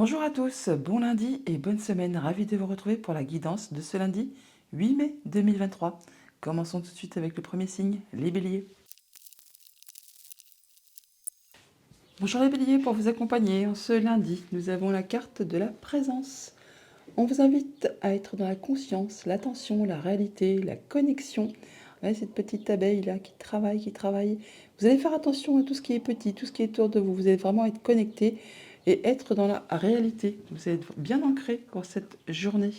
Bonjour à tous, bon lundi et bonne semaine. Ravi de vous retrouver pour la guidance de ce lundi 8 mai 2023. Commençons tout de suite avec le premier signe, les béliers. Bonjour les béliers, pour vous accompagner en ce lundi, nous avons la carte de la présence. On vous invite à être dans la conscience, l'attention, la réalité, la connexion. Ouais, cette petite abeille-là qui travaille. Vous allez faire attention à tout ce qui est petit, tout ce qui est autour de vous. Vous allez vraiment être connecté et être dans la réalité. Vous allez être bien ancré pour cette journée.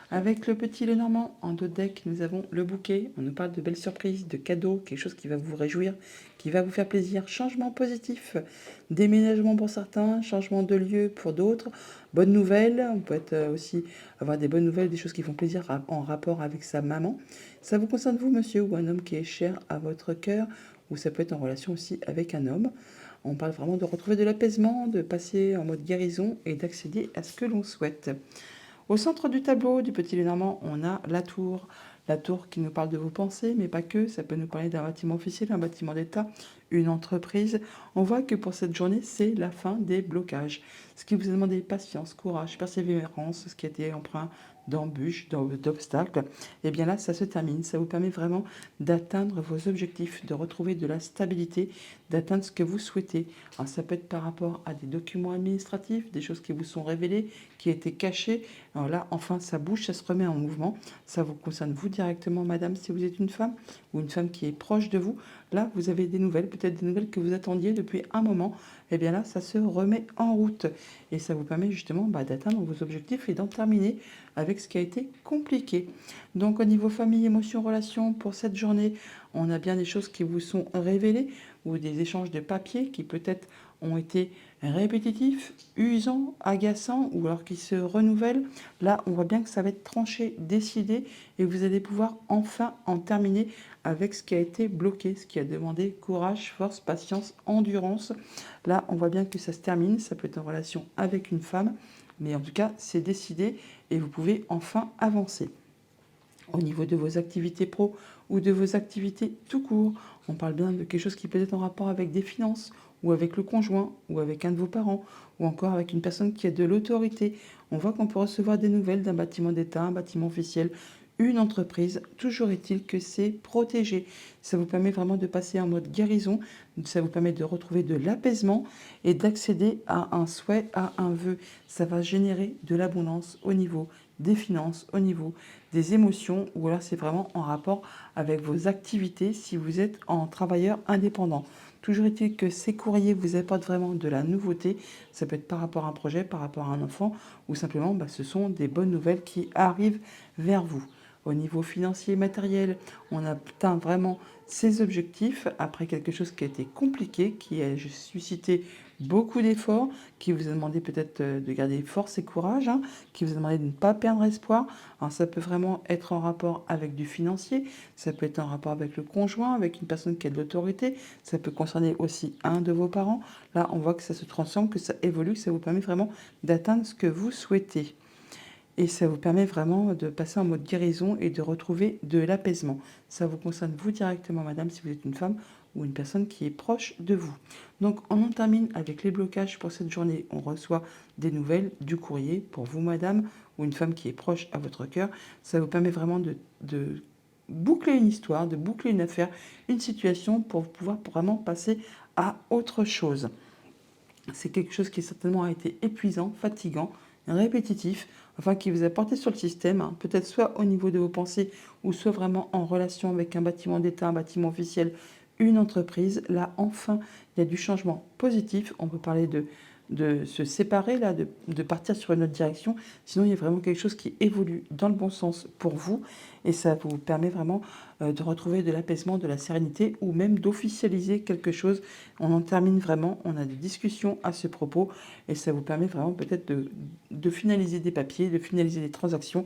Avec le petit Lenormand, en dos de deck, nous avons le bouquet. On nous parle de belles surprises, de cadeaux, quelque chose qui va vous réjouir, qui va vous faire plaisir. Changement positif, déménagement pour certains, changement de lieu pour d'autres. Bonnes nouvelles, on peut aussi avoir des bonnes nouvelles, des choses qui font plaisir en rapport avec sa maman. Ça vous concerne vous, monsieur, ou un homme qui est cher à votre cœur, ou ça peut être en relation aussi avec un homme. On parle vraiment de retrouver de l'apaisement, de passer en mode guérison et d'accéder à ce que l'on souhaite. Au centre du tableau du petit Lénormand, on a la tour. La tour qui nous parle de vos pensées, mais pas que. Ça peut nous parler d'un bâtiment officiel, un bâtiment d'État, une entreprise. On voit que pour cette journée, c'est la fin des blocages. Ce qui vous a demandé patience, courage, persévérance, ce qui a été empreint d'embûches, d'obstacles, et bien là, ça se termine. Ça vous permet vraiment d'atteindre vos objectifs, de retrouver de la stabilité, d'atteindre ce que vous souhaitez. Alors, ça peut être par rapport à des documents administratifs, des choses qui vous sont révélées, qui étaient cachées. Alors là, enfin, ça bouge, ça se remet en mouvement. Ça vous concerne vous directement, madame, si vous êtes une femme ou une femme qui est proche de vous. Là, vous avez des nouvelles, peut-être des nouvelles que vous attendiez depuis un moment. Et bien là, ça se remet en route. Et ça vous permet justement d'atteindre vos objectifs et d'en terminer avec ce qui a été compliqué. Donc au niveau famille, émotions, relations, pour cette journée, on a bien des choses qui vous sont révélées ou des échanges de papier qui peut-être ont été répétitifs, usants, agaçants ou alors qui se renouvellent. Là, on voit bien que ça va être tranché, décidé et vous allez pouvoir enfin en terminer avec ce qui a été bloqué, ce qui a demandé courage, force, patience, endurance. Là, on voit bien que ça se termine, ça peut être en relation avec une femme, mais en tout cas, c'est décidé et vous pouvez enfin avancer. Au niveau de vos activités pro ou de vos activités tout court, on parle bien de quelque chose qui peut être en rapport avec des finances ou avec le conjoint ou avec un de vos parents ou encore avec une personne qui a de l'autorité. On voit qu'on peut recevoir des nouvelles d'un bâtiment d'État, un bâtiment officiel, une entreprise. Toujours est-il que c'est protégé. Ça vous permet vraiment de passer en mode guérison, ça vous permet de retrouver de l'apaisement et d'accéder à un souhait, à un vœu. Ça va générer de l'abondance au niveau des finances, au niveau des émotions, ou alors c'est vraiment en rapport avec vos activités si vous êtes en travailleur indépendant. Toujours est-il que ces courriers vous apportent vraiment de la nouveauté. Ça peut être par rapport à un projet, par rapport à un enfant, ou simplement ce sont des bonnes nouvelles qui arrivent vers vous. Au niveau financier et matériel, on atteint vraiment ses objectifs après quelque chose qui a été compliqué, qui a suscité beaucoup d'efforts, qui vous a demandé peut-être de garder force et courage, qui vous a demandé de ne pas perdre espoir. Alors ça peut vraiment être en rapport avec du financier, ça peut être en rapport avec le conjoint, avec une personne qui a de l'autorité, ça peut concerner aussi un de vos parents. Là, on voit que ça se transforme, que ça évolue, que ça vous permet vraiment d'atteindre ce que vous souhaitez. Et ça vous permet vraiment de passer en mode guérison et de retrouver de l'apaisement. Ça vous concerne vous directement, madame, si vous êtes une femme ou une personne qui est proche de vous. Donc, on en termine avec les blocages pour cette journée. On reçoit des nouvelles, du courrier pour vous, madame, ou une femme qui est proche à votre cœur. Ça vous permet vraiment de boucler une histoire, de boucler une affaire, une situation pour pouvoir vraiment passer à autre chose. C'est quelque chose qui certainement a été épuisant, fatigant, répétitif, enfin qui vous a porté sur le système, peut-être soit au niveau de vos pensées ou soit vraiment en relation avec un bâtiment d'État, un bâtiment officiel, une entreprise. Là, enfin, il y a du changement positif. On peut parler de se séparer, là, de partir sur une autre direction. Sinon, il y a vraiment quelque chose qui évolue dans le bon sens pour vous et ça vous permet vraiment de retrouver de l'apaisement, de la sérénité ou même d'officialiser quelque chose. On en termine vraiment, on a des discussions à ce propos et ça vous permet vraiment peut-être de finaliser des papiers, de finaliser des transactions,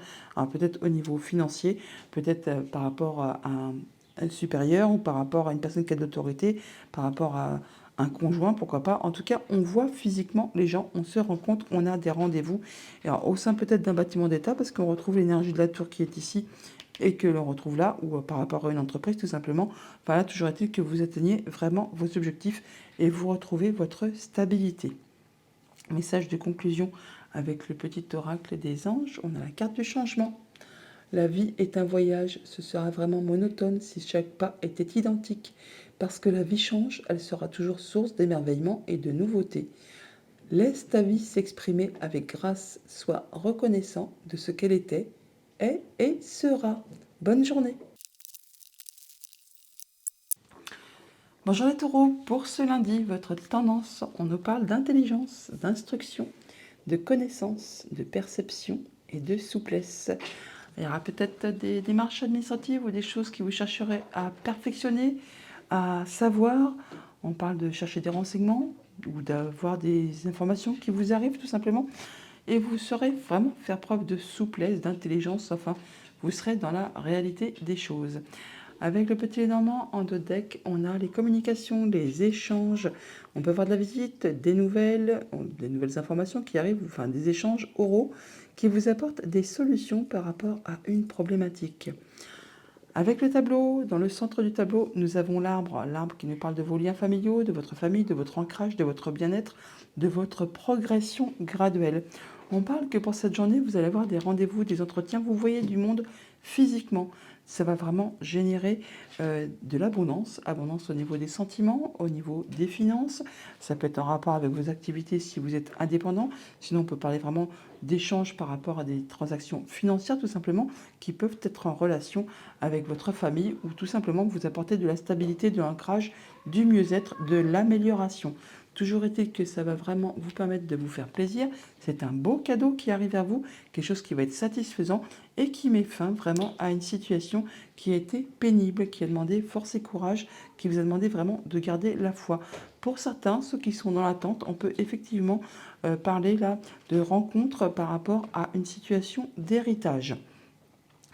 peut-être au niveau financier, peut-être par rapport à un supérieur ou par rapport à une personne qui a de l'autorité, par rapport à un conjoint, pourquoi pas. En tout cas, on voit physiquement les gens, on se rencontre, on a des rendez-vous. Et alors, au sein peut-être d'un bâtiment d'État, parce qu'on retrouve l'énergie de la tour qui est ici et que l'on retrouve là, ou par rapport à une entreprise tout simplement. Enfin là, toujours est-il que vous atteignez vraiment vos objectifs et vous retrouvez votre stabilité. Message de conclusion Avec le petit oracle des anges, on a la carte du changement. La vie est un voyage, ce sera vraiment monotone si chaque pas était identique. Parce que la vie change, elle sera toujours source d'émerveillement et de nouveautés. Laisse ta vie s'exprimer avec grâce, sois reconnaissant de ce qu'elle était, est et sera. Bonne journée. Bonjour les taureaux, pour ce lundi, votre tendance, on nous parle d'intelligence, d'instruction, de connaissance, de perception et de souplesse. Il y aura peut-être des démarches administratives ou des choses que vous chercherez à perfectionner, à savoir. On parle de chercher des renseignements ou d'avoir des informations qui vous arrivent tout simplement. Et vous saurez vraiment faire preuve de souplesse, d'intelligence, enfin, vous serez dans la réalité des choses. Avec le petit Lénormand en dos de deck, on a les communications, les échanges. On peut avoir de la visite, des nouvelles informations qui arrivent, enfin des échanges oraux qui vous apportent des solutions par rapport à une problématique. Avec le tableau, dans le centre du tableau, nous avons l'arbre qui nous parle de vos liens familiaux, de votre famille, de votre ancrage, de votre bien-être, de votre progression graduelle. On parle que pour cette journée, vous allez avoir des rendez-vous, des entretiens, vous voyez du monde physiquement. Ça va vraiment générer de l'abondance, abondance au niveau des sentiments, au niveau des finances. Ça peut être en rapport avec vos activités si vous êtes indépendant. Sinon, on peut parler vraiment d'échanges par rapport à des transactions financières tout simplement qui peuvent être en relation avec votre famille ou tout simplement vous apporter de la stabilité, de l'ancrage, du mieux-être, de l'amélioration. Toujours est-il que ça va vraiment vous permettre de vous faire plaisir. C'est un beau cadeau qui arrive vers vous, quelque chose qui va être satisfaisant et qui met fin vraiment à une situation qui a été pénible, qui a demandé force et courage, qui vous a demandé vraiment de garder la foi. Pour certains, ceux qui sont dans l'attente, on peut effectivement parler là de rencontres par rapport à une situation d'héritage.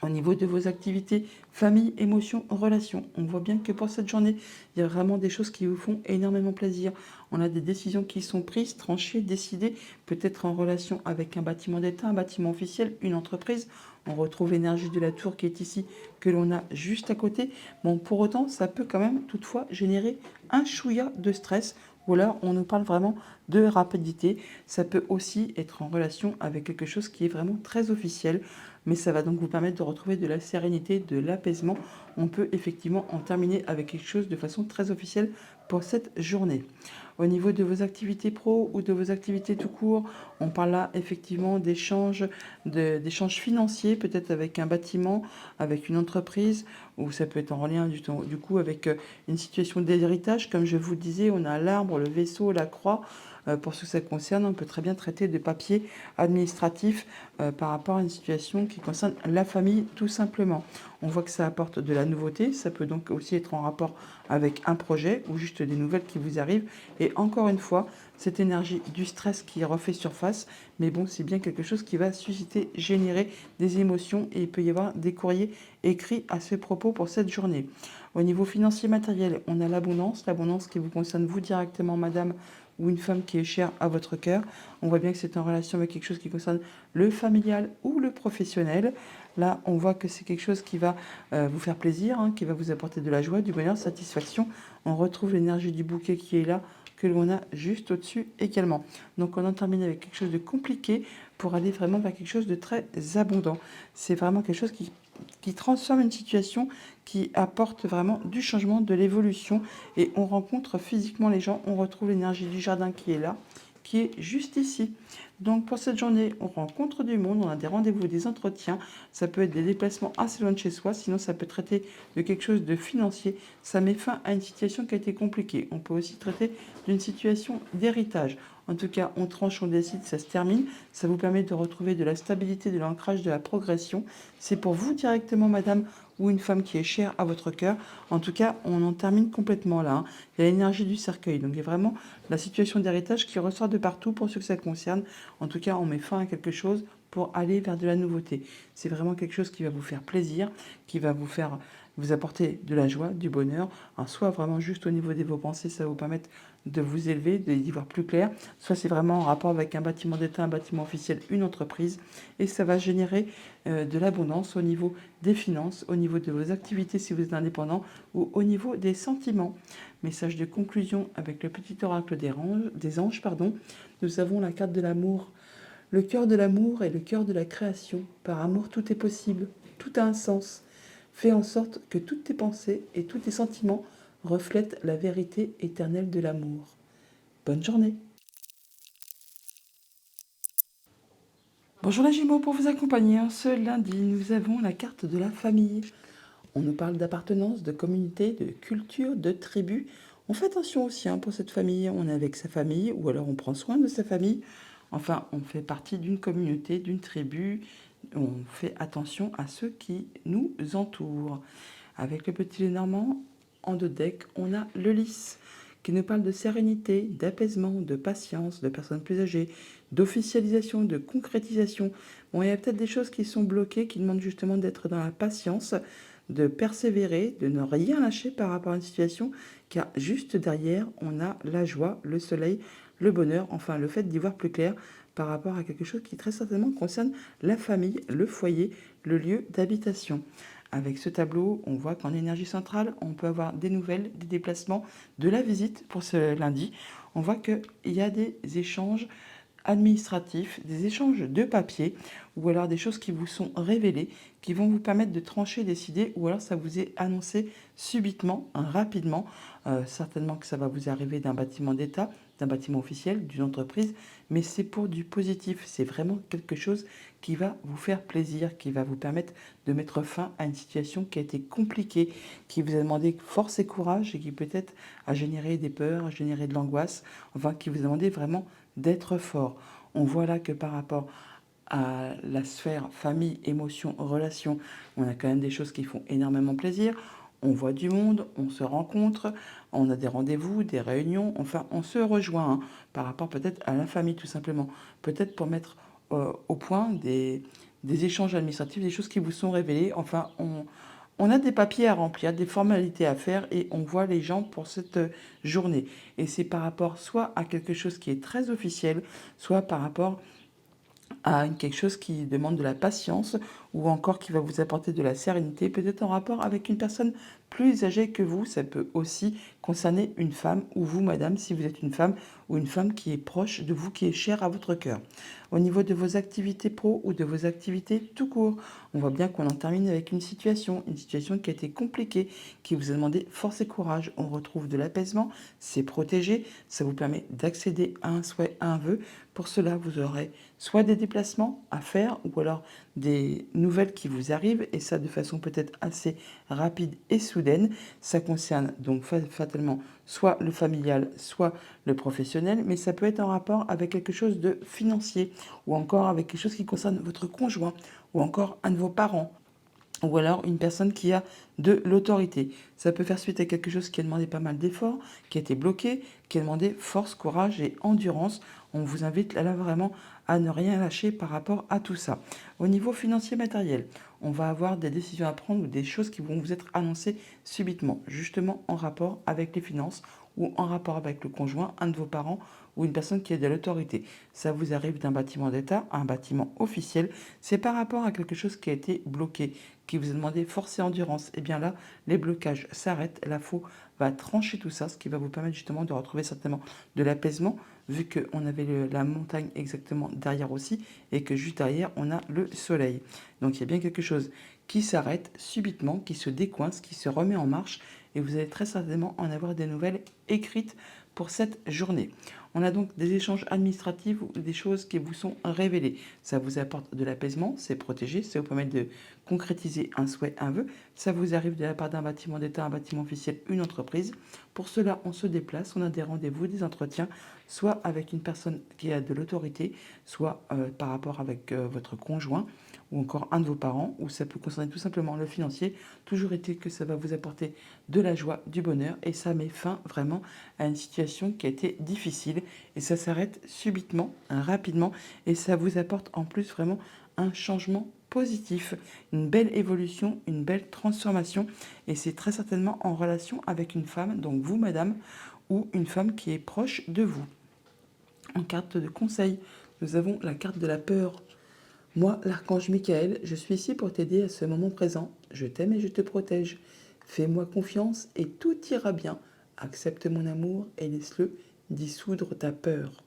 Au niveau de vos activités, famille, émotions, relations, on voit bien que pour cette journée, il y a vraiment des choses qui vous font énormément plaisir. On a des décisions qui sont prises, tranchées, décidées, peut-être en relation avec un bâtiment d'État, un bâtiment officiel, une entreprise. On retrouve l'énergie de la tour qui est ici, que l'on a juste à côté. Bon, pour autant, ça peut quand même toutefois générer un chouïa de stress. Ou alors, on nous parle vraiment de rapidité. Ça peut aussi être en relation avec quelque chose qui est vraiment très officiel. Mais ça va donc vous permettre de retrouver de la sérénité, de l'apaisement. On peut effectivement en terminer avec quelque chose de façon très officielle pour cette journée. Au niveau de vos activités pro ou de vos activités tout court, on parle là effectivement d'échanges financiers, peut-être avec un bâtiment, avec une entreprise, ou ça peut être en lien du coup avec une situation d'héritage. Comme je vous disais, on a l'arbre, le vaisseau, la croix. Pour ce que ça concerne, on peut très bien traiter de papier administratif par rapport à une situation qui concerne la famille tout simplement. On voit que ça apporte de la nouveauté, ça peut donc aussi être en rapport avec un projet ou juste des nouvelles qui vous arrivent. Et encore une fois, cette énergie du stress qui refait surface, mais bon, c'est bien quelque chose qui va susciter, générer des émotions et il peut y avoir des courriers écrits à ce propos pour cette journée. Au niveau financier matériel, on a l'abondance qui vous concerne vous directement, madame, ou une femme qui est chère à votre cœur. On voit bien que c'est en relation avec quelque chose qui concerne le familial ou le professionnel. Là, on voit que c'est quelque chose qui va vous faire plaisir, qui va vous apporter de la joie, du bonheur, satisfaction. On retrouve l'énergie du bouquet qui est là, que l'on a juste au-dessus également. Donc on en termine avec quelque chose de compliqué pour aller vraiment vers quelque chose de très abondant. C'est vraiment quelque chose qui transforme une situation, qui apporte vraiment du changement, de l'évolution. Et on rencontre physiquement les gens, on retrouve l'énergie du jardin qui est là, qui est juste ici. Donc pour cette journée, on rencontre du monde, on a des rendez-vous, des entretiens. Ça peut être des déplacements assez loin de chez soi, sinon ça peut traiter de quelque chose de financier. Ça met fin à une situation qui a été compliquée. On peut aussi traiter d'une situation d'héritage. En tout cas, on tranche, on décide, ça se termine. Ça vous permet de retrouver de la stabilité, de l'ancrage, de la progression. C'est pour vous directement, madame, ou une femme qui est chère à votre cœur. En tout cas, on en termine complètement là. Il y a l'énergie du cercueil. Donc il y a vraiment la situation d'héritage qui ressort de partout pour ceux que ça concerne. En tout cas, on met fin à quelque chose pour aller vers de la nouveauté. C'est vraiment quelque chose qui va vous faire plaisir, qui va vous apporter de la joie, du bonheur. Alors, soit vraiment juste au niveau de vos pensées, ça va vous permettre de vous élever, d'y voir plus clair. Soit c'est vraiment en rapport avec un bâtiment d'État, un bâtiment officiel, une entreprise. Et ça va générer de l'abondance au niveau des finances, au niveau de vos activités si vous êtes indépendant ou au niveau des sentiments. Message de conclusion avec le petit oracle des anges. Nous avons la carte de l'amour, Le cœur de l'amour est le cœur de la création. Par amour, tout est possible, tout a un sens. Fais en sorte que toutes tes pensées et tous tes sentiments reflètent la vérité éternelle de l'amour. Bonne journée. Bonjour les Gémeaux, pour vous accompagner ce lundi, nous avons la carte de la famille. On nous parle d'appartenance, de communauté, de culture, de tribu. On fait attention aussi pour cette famille, on est avec sa famille ou alors on prend soin de sa famille. Enfin, on fait partie d'une communauté, d'une tribu. On fait attention à ceux qui nous entourent. Avec le petit Lénormand, en deux decks, on a le lys qui nous parle de sérénité, d'apaisement, de patience, de personnes plus âgées, d'officialisation, de concrétisation. Bon, il y a peut-être des choses qui sont bloquées, qui demandent justement d'être dans la patience, de persévérer, de ne rien lâcher par rapport à une situation, car juste derrière, on a la joie, le soleil, le bonheur, enfin le fait d'y voir plus clair par rapport à quelque chose qui très certainement concerne la famille, le foyer, le lieu d'habitation. Avec ce tableau, on voit qu'en énergie centrale, on peut avoir des nouvelles, des déplacements, de la visite pour ce lundi. On voit qu'il y a des échanges administratifs, des échanges de papier, ou alors des choses qui vous sont révélées, qui vont vous permettre de trancher, décider, ou alors ça vous est annoncé subitement, rapidement. Certainement que ça va vous arriver d'un bâtiment d'État, d'un bâtiment officiel, d'une entreprise, mais c'est pour du positif. C'est vraiment quelque chose qui va vous faire plaisir, qui va vous permettre de mettre fin à une situation qui a été compliquée, qui vous a demandé force et courage et qui peut-être a généré des peurs, a généré de l'angoisse, enfin qui vous a demandé vraiment d'être fort. On voit là que par rapport à la sphère famille, émotion, relation, on a quand même des choses qui font énormément plaisir. On voit du monde, on se rencontre, on a des rendez-vous, des réunions, enfin on se rejoint par rapport peut-être à la famille tout simplement. Peut-être pour mettre au point des échanges administratifs, des choses qui vous sont révélées. Enfin, on a des papiers à remplir, des formalités à faire et on voit les gens pour cette journée. Et c'est par rapport soit à quelque chose qui est très officiel, soit par rapport à quelque chose qui demande de la patience ou encore qui va vous apporter de la sérénité, peut-être en rapport avec une personne plus âgée que vous. Ça peut aussi concerner une femme ou vous, madame, si vous êtes une femme ou une femme qui est proche de vous, qui est chère à votre cœur. Au niveau de vos activités pro ou de vos activités tout court, on voit bien qu'on en termine avec une situation qui a été compliquée, qui vous a demandé force et courage. On retrouve de l'apaisement, c'est protégé, ça vous permet d'accéder à un souhait, à un vœu. Pour cela, vous aurez soit des déplacements à faire ou alors des nouvelles qui vous arrivent et ça de façon peut-être assez rapide et soudaine. Ça concerne donc fatalement soit le familial, soit le professionnel, mais ça peut être en rapport avec quelque chose de financier ou encore avec quelque chose qui concerne votre conjoint ou encore un de vos parents ou alors une personne qui a de l'autorité. Ça peut faire suite à quelque chose qui a demandé pas mal d'efforts, qui a été bloqué, qui a demandé force, courage et endurance. On vous invite là vraiment à ne rien lâcher par rapport à tout ça. Au niveau financier matériel, on va avoir des décisions à prendre ou des choses qui vont vous être annoncées subitement, justement en rapport avec les finances ou en rapport avec le conjoint, un de vos parents ou une personne qui a de l'autorité. Ça vous arrive d'un bâtiment d'État à un bâtiment officiel. C'est par rapport à quelque chose qui a été bloqué, qui vous a demandé force et endurance. Et bien là, les blocages s'arrêtent. La faux va trancher tout ça, ce qui va vous permettre justement de retrouver certainement de l'apaisement, vu qu'on avait la montagne exactement derrière aussi, et que juste derrière, on a le soleil. Donc il y a bien quelque chose qui s'arrête subitement, qui se décoince, qui se remet en marche, et vous allez très certainement en avoir des nouvelles écrites pour cette journée. On a donc des échanges administratifs ou des choses qui vous sont révélées. Ça vous apporte de l'apaisement, c'est protégé, ça vous permet de concrétiser un souhait, un vœu. Ça vous arrive de la part d'un bâtiment d'État, un bâtiment officiel, une entreprise. Pour cela, on se déplace, on a des rendez-vous, des entretiens, soit avec une personne qui a de l'autorité, soit par rapport avec votre conjoint ou encore un de vos parents, ou ça peut concerner tout simplement le financier. Toujours est-il que ça va vous apporter de la joie, du bonheur, et ça met fin vraiment à une situation qui a été difficile, et ça s'arrête subitement, rapidement, et ça vous apporte en plus vraiment un changement positif, une belle évolution, une belle transformation, et c'est très certainement en relation avec une femme, donc vous madame, ou une femme qui est proche de vous. En carte de conseil, nous avons la carte de la peur. Moi, l'archange Michael, je suis ici pour t'aider à ce moment présent. Je t'aime et je te protège. Fais-moi confiance et tout ira bien. Accepte mon amour et laisse-le dissoudre ta peur.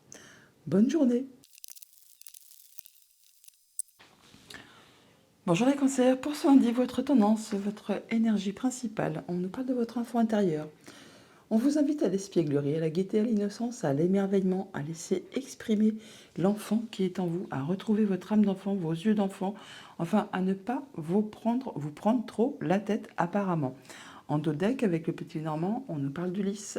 Bonne journée! Bonjour les cancers, pour ce lundi, votre tendance, votre énergie principale, on nous parle de votre enfant intérieur. On vous invite à l'espièglerie, à la gaieté, à l'innocence, à l'émerveillement, à laisser exprimer l'enfant qui est en vous, à retrouver votre âme d'enfant, vos yeux d'enfant, enfin à ne pas vous prendre trop la tête apparemment. En dos deck, avec le petit Normand, on nous parle du lys.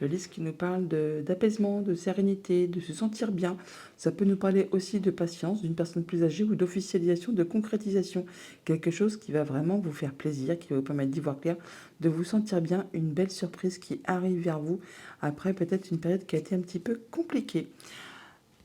Le lys qui nous parle d'apaisement, de sérénité, de se sentir bien. Ça peut nous parler aussi de patience, d'une personne plus âgée ou d'officialisation, de concrétisation. Quelque chose qui va vraiment vous faire plaisir, qui va vous permettre d'y voir clair, de vous sentir bien, une belle surprise qui arrive vers vous après peut-être une période qui a été un petit peu compliquée.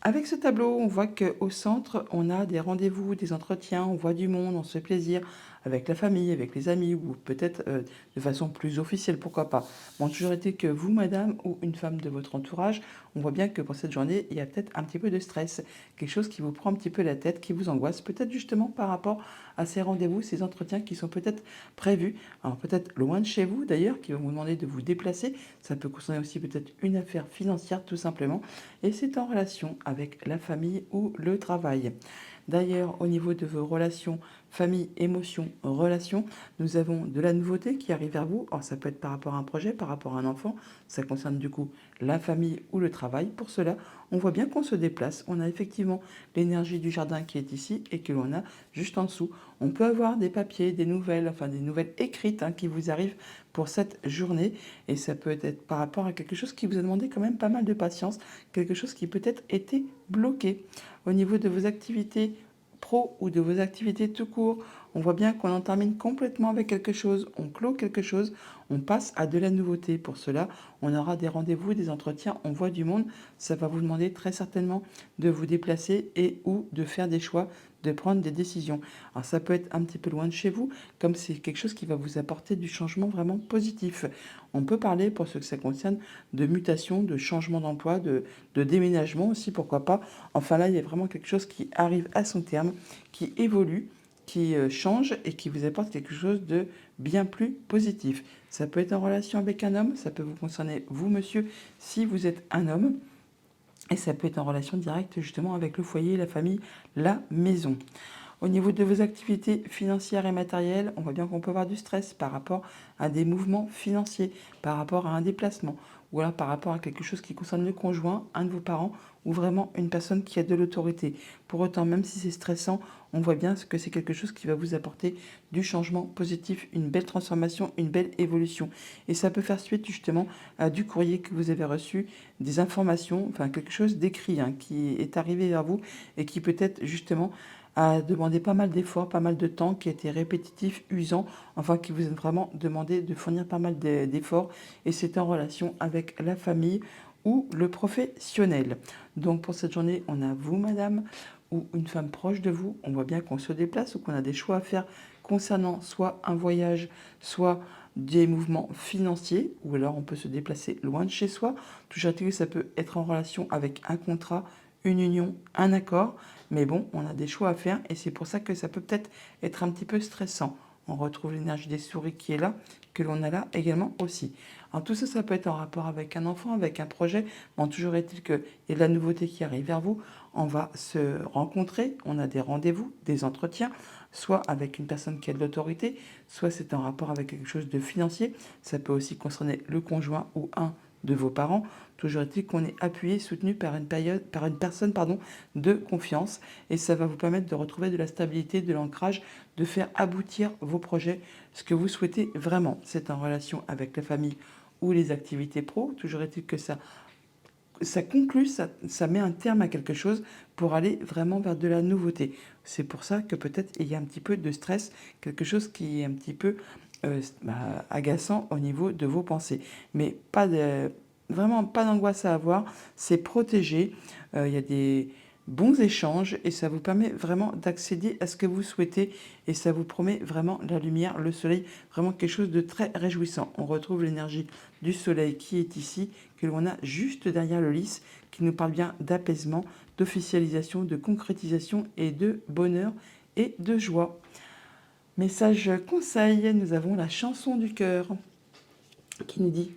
Avec ce tableau, on voit qu'au centre, on a des rendez-vous, des entretiens, on voit du monde, on se fait plaisir avec la famille, avec les amis, ou peut-être de façon plus officielle, pourquoi pas. Bon, toujours été que vous, madame, ou une femme de votre entourage, on voit bien que pour cette journée, il y a peut-être un petit peu de stress, quelque chose qui vous prend un petit peu la tête, qui vous angoisse, peut-être justement par rapport à ces rendez-vous, ces entretiens qui sont peut-être prévus, alors peut-être loin de chez vous d'ailleurs, qui vont vous demander de vous déplacer, ça peut concerner aussi peut-être une affaire financière tout simplement, et c'est en relation avec la famille ou le travail. D'ailleurs, au niveau de vos relations, famille, émotions, relations, nous avons de la nouveauté qui arrive vers vous. Alors, ça peut être par rapport à un projet, par rapport à un enfant. Ça concerne du coup la famille ou le travail. Pour cela, on voit bien qu'on se déplace. On a effectivement l'énergie du jardin qui est ici et que l'on a juste en dessous. On peut avoir des papiers, des nouvelles, enfin des nouvelles écrites qui vous arrivent pour cette journée. Et ça peut être par rapport à quelque chose qui vous a demandé quand même pas mal de patience, quelque chose qui peut-être était bloqué. Au niveau de vos activités pro ou de vos activités tout court, on voit bien qu'on en termine complètement avec quelque chose, on clôt quelque chose, on passe à de la nouveauté. Pour cela, on aura des rendez-vous, des entretiens, on voit du monde. Ça va vous demander très certainement de vous déplacer et ou de faire des choix, de prendre des décisions. Alors ça peut être un petit peu loin de chez vous, comme c'est quelque chose qui va vous apporter du changement vraiment positif. On peut parler, pour ce que ça concerne, de mutation, de changement d'emploi, de déménagement aussi, pourquoi pas. Enfin là, il y a vraiment quelque chose qui arrive à son terme, qui évolue, qui change et qui vous apporte quelque chose de bien plus positif. Ça peut être en relation avec un homme, ça peut vous concerner vous, monsieur, si vous êtes un homme. Et ça peut être en relation directe justement avec le foyer, la famille, la maison. Au niveau de vos activités financières et matérielles, on voit bien qu'on peut avoir du stress par rapport à des mouvements financiers, par rapport à un déplacement, ou alors par rapport à quelque chose qui concerne le conjoint, un de vos parents, ou vraiment une personne qui a de l'autorité. Pour autant, même si c'est stressant, on voit bien que c'est quelque chose qui va vous apporter du changement positif, une belle transformation, une belle évolution. Et ça peut faire suite justement à du courrier que vous avez reçu, des informations, enfin quelque chose d'écrit qui est arrivé vers vous et qui peut-être justement a demandé pas mal d'efforts, pas mal de temps, qui a été répétitif, usant, enfin qui vous a vraiment demandé de fournir pas mal d'efforts, et c'est en relation avec la famille ou le professionnel. Donc pour cette journée, on a vous, madame, ou une femme proche de vous. On voit bien qu'on se déplace ou qu'on a des choix à faire concernant soit un voyage, soit des mouvements financiers, ou alors on peut se déplacer loin de chez soi. Toujours est-il que ça peut être en relation avec un contrat, une union, un accord. Mais bon, on a des choix à faire et c'est pour ça que ça peut peut-être être un petit peu stressant. On retrouve l'énergie des souris qui est là, que l'on a là également aussi. Alors tout ça, ça peut être en rapport avec un enfant, avec un projet. Bon, toujours est-il qu'il y a de la nouveauté qui arrive vers vous. On va se rencontrer, on a des rendez-vous, des entretiens, soit avec une personne qui a de l'autorité, soit c'est en rapport avec quelque chose de financier. Ça peut aussi concerner le conjoint ou un de vos parents. Toujours est-il qu'on est appuyé, soutenu par une personne de confiance, et ça va vous permettre de retrouver de la stabilité, de l'ancrage, de faire aboutir vos projets, ce que vous souhaitez vraiment. C'est en relation avec la famille ou les activités pro. Toujours est-il que ça conclut, ça met un terme à quelque chose pour aller vraiment vers de la nouveauté. C'est pour ça que peut-être il y a un petit peu de stress, quelque chose qui est un petit peu agaçant au niveau de vos pensées. Mais vraiment pas d'angoisse à avoir, c'est protégé. Il y a des bons échanges et ça vous permet vraiment d'accéder à ce que vous souhaitez, et ça vous promet vraiment la lumière, le soleil, vraiment quelque chose de très réjouissant. On retrouve l'énergie du soleil qui est ici, que l'on a juste derrière le lys, qui nous parle bien d'apaisement, d'officialisation, de concrétisation et de bonheur et de joie. Message conseil, nous avons la chanson du cœur qui nous dit: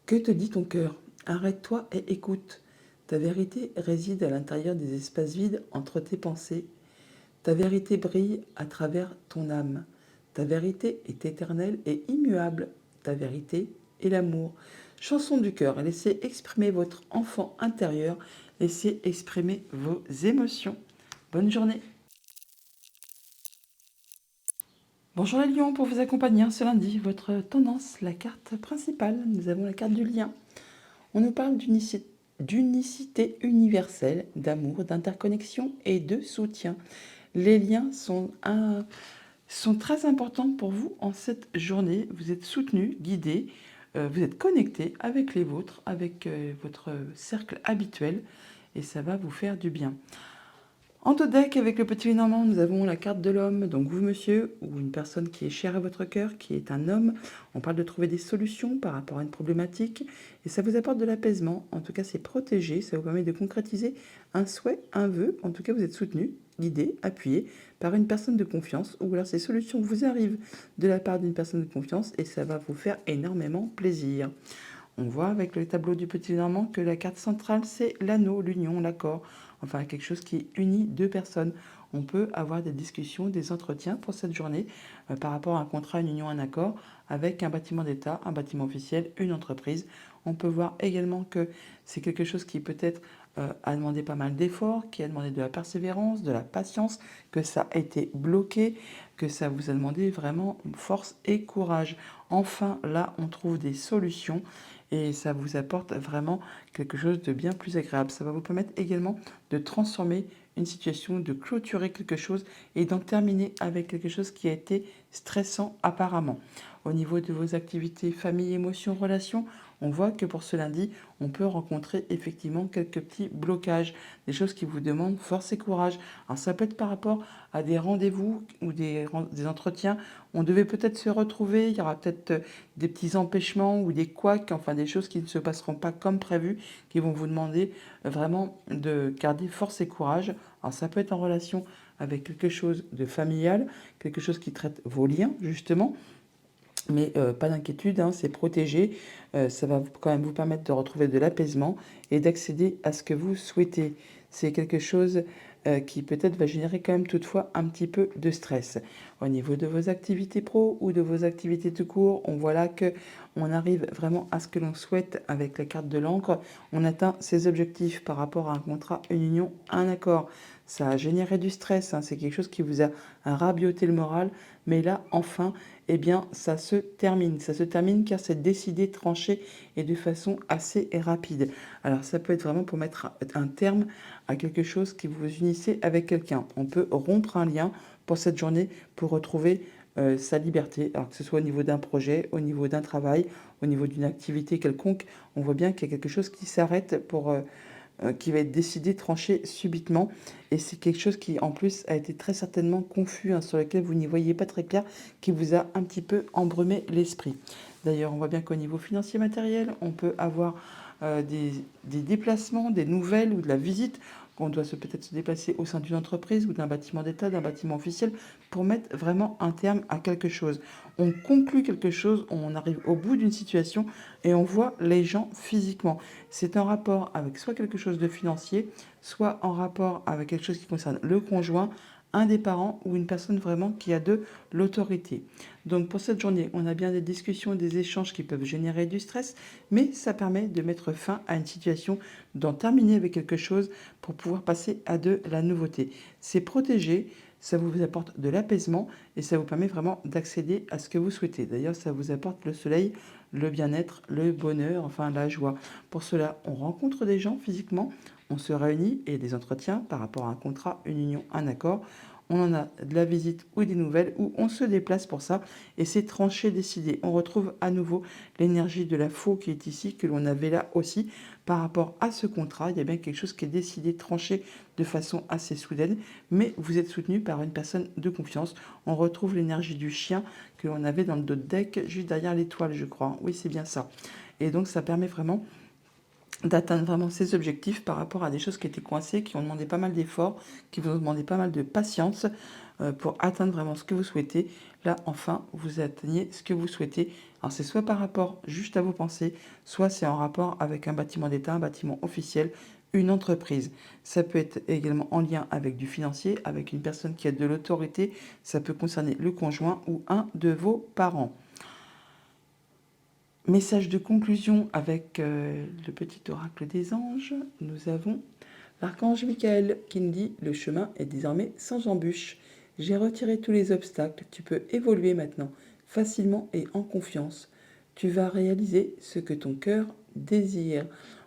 que te dit ton cœur? Arrête-toi et écoute. Ta vérité réside à l'intérieur des espaces vides entre tes pensées. Ta vérité brille à travers ton âme. Ta vérité est éternelle et immuable. Ta vérité est l'amour. Chanson du cœur, laissez exprimer votre enfant intérieur, laissez exprimer vos émotions. Bonne journée. Bonjour les lions, pour vous accompagner ce lundi, votre tendance, la carte principale, nous avons la carte du lien. On nous parle d'unicité universelle, d'amour, d'interconnexion et de soutien. Les liens sont très importants pour vous en cette journée. Vous êtes soutenu, guidé, vous êtes connecté avec les vôtres, avec votre cercle habituel et ça va vous faire du bien. En deux decks, avec le petit Lénormand, nous avons la carte de l'homme, donc vous monsieur, ou une personne qui est chère à votre cœur, qui est un homme. On parle de trouver des solutions par rapport à une problématique, et ça vous apporte de l'apaisement. En tout cas, c'est protégé, ça vous permet de concrétiser un souhait, un vœu. En tout cas, vous êtes soutenu, guidé, appuyé par une personne de confiance, ou alors ces solutions vous arrivent de la part d'une personne de confiance, et ça va vous faire énormément plaisir. On voit avec le tableau du petit Normand que la carte centrale, c'est l'anneau, l'union, l'accord. Enfin, quelque chose qui unit deux personnes. On peut avoir des discussions, des entretiens pour cette journée par rapport à un contrat, une union, un accord avec un bâtiment d'État, un bâtiment officiel, une entreprise. On peut voir également que c'est quelque chose qui peut-être a demandé pas mal d'efforts, qui a demandé de la persévérance, de la patience, que ça a été bloqué, que ça vous a demandé vraiment force et courage. Enfin, là, on trouve des solutions et ça vous apporte vraiment quelque chose de bien plus agréable. Ça va vous permettre également de transformer une situation, de clôturer quelque chose et d'en terminer avec quelque chose qui a été stressant apparemment. Au niveau de vos activités, famille, émotions, relations, on voit que pour ce lundi, on peut rencontrer effectivement quelques petits blocages, des choses qui vous demandent force et courage. Alors ça peut être par rapport à des rendez-vous ou des entretiens. On devait peut-être se retrouver, il y aura peut-être des petits empêchements ou des couacs, enfin des choses qui ne se passeront pas comme prévu, qui vont vous demander vraiment de garder force et courage. Alors ça peut être en relation avec quelque chose de familial, quelque chose qui traite vos liens justement. Mais pas d'inquiétude, hein, c'est protégé. Ça va quand même vous permettre de retrouver de l'apaisement et d'accéder à ce que vous souhaitez. C'est quelque chose qui peut-être va générer quand même toutefois un petit peu de stress. Au niveau de vos activités pro ou de vos activités tout court, on voit là que on arrive vraiment à ce que l'on souhaite avec la carte de l'encre. On atteint ses objectifs par rapport à un contrat, une union, un accord. Ça a généré du stress, hein, c'est quelque chose qui vous a rabioté le moral. Mais là, enfin, eh bien, ça se termine. Ça se termine car c'est décidé, tranché et de façon assez rapide. Alors, ça peut être vraiment pour mettre un terme à quelque chose qui vous unissez avec quelqu'un. On peut rompre un lien pour cette journée pour retrouver sa liberté. Alors que ce soit au niveau d'un projet, au niveau d'un travail, au niveau d'une activité quelconque, on voit bien qu'il y a quelque chose qui s'arrête pour qui va être décidé, tranché subitement. Et c'est quelque chose qui, en plus, a été très certainement confus, hein, sur lequel vous n'y voyez pas très clair, qui vous a un petit peu embrumé l'esprit. D'ailleurs, on voit bien qu'au niveau financier matériel, on peut avoir des déplacements, des nouvelles ou de la visite. On doit peut-être se déplacer au sein d'une entreprise ou d'un bâtiment d'État, d'un bâtiment officiel, pour mettre vraiment un terme à quelque chose. On conclut quelque chose, on arrive au bout d'une situation et on voit les gens physiquement. C'est en rapport avec soit quelque chose de financier, soit en rapport avec quelque chose qui concerne le conjoint, un des parents ou une personne vraiment qui a de l'autorité. Donc pour cette journée, on a bien des discussions, des échanges qui peuvent générer du stress, mais ça permet de mettre fin à une situation, d'en terminer avec quelque chose pour pouvoir passer à de la nouveauté. C'est protégé, ça vous apporte de l'apaisement et ça vous permet vraiment d'accéder à ce que vous souhaitez. D'ailleurs, ça vous apporte le soleil, le bien-être, le bonheur, enfin la joie. Pour cela, on rencontre des gens physiquement, on se réunit et des entretiens par rapport à un contrat, une union, un accord. On en a de la visite ou des nouvelles où on se déplace pour ça et c'est tranché, décidé. On retrouve à nouveau l'énergie de la faux qui est ici, que l'on avait là aussi par rapport à ce contrat. Il y a bien quelque chose qui est décidé, tranché de façon assez soudaine, mais vous êtes soutenu par une personne de confiance. On retrouve l'énergie du chien que l'on avait dans le dos de deck, juste derrière l'étoile, je crois. Oui, c'est bien ça. Et donc, ça permet vraiment d'atteindre vraiment ses objectifs par rapport à des choses qui étaient coincées, qui ont demandé pas mal d'efforts, qui vous ont demandé pas mal de patience pour atteindre vraiment ce que vous souhaitez. Là, enfin, vous atteignez ce que vous souhaitez. Alors, c'est soit par rapport juste à vos pensées, soit c'est en rapport avec un bâtiment d'État, un bâtiment officiel, une entreprise. Ça peut être également en lien avec du financier, avec une personne qui a de l'autorité. Ça peut concerner le conjoint ou un de vos parents. Message de conclusion avec le petit oracle des anges. Nous avons l'archange Michael qui nous dit: le chemin est désormais sans embûche. J'ai retiré tous les obstacles. Tu peux évoluer maintenant, facilement et en confiance. Tu vas réaliser ce que ton cœur désire.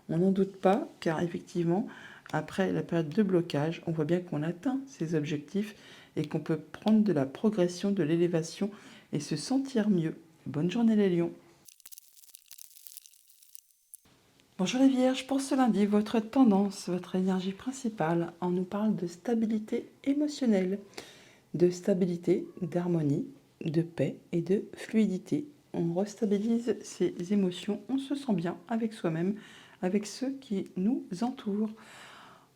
On n'en doute pas, car effectivement, après la période de blocage, on voit bien qu'on atteint ses objectifs et qu'on peut prendre de la progression, de l'élévation et se sentir mieux. Bonne journée les lions. Bonjour les Vierges, pour ce lundi, votre tendance, votre énergie principale, on nous parle de stabilité émotionnelle, de stabilité, d'harmonie, de paix et de fluidité. On restabilise ses émotions, on se sent bien avec soi-même, avec ceux qui nous entourent.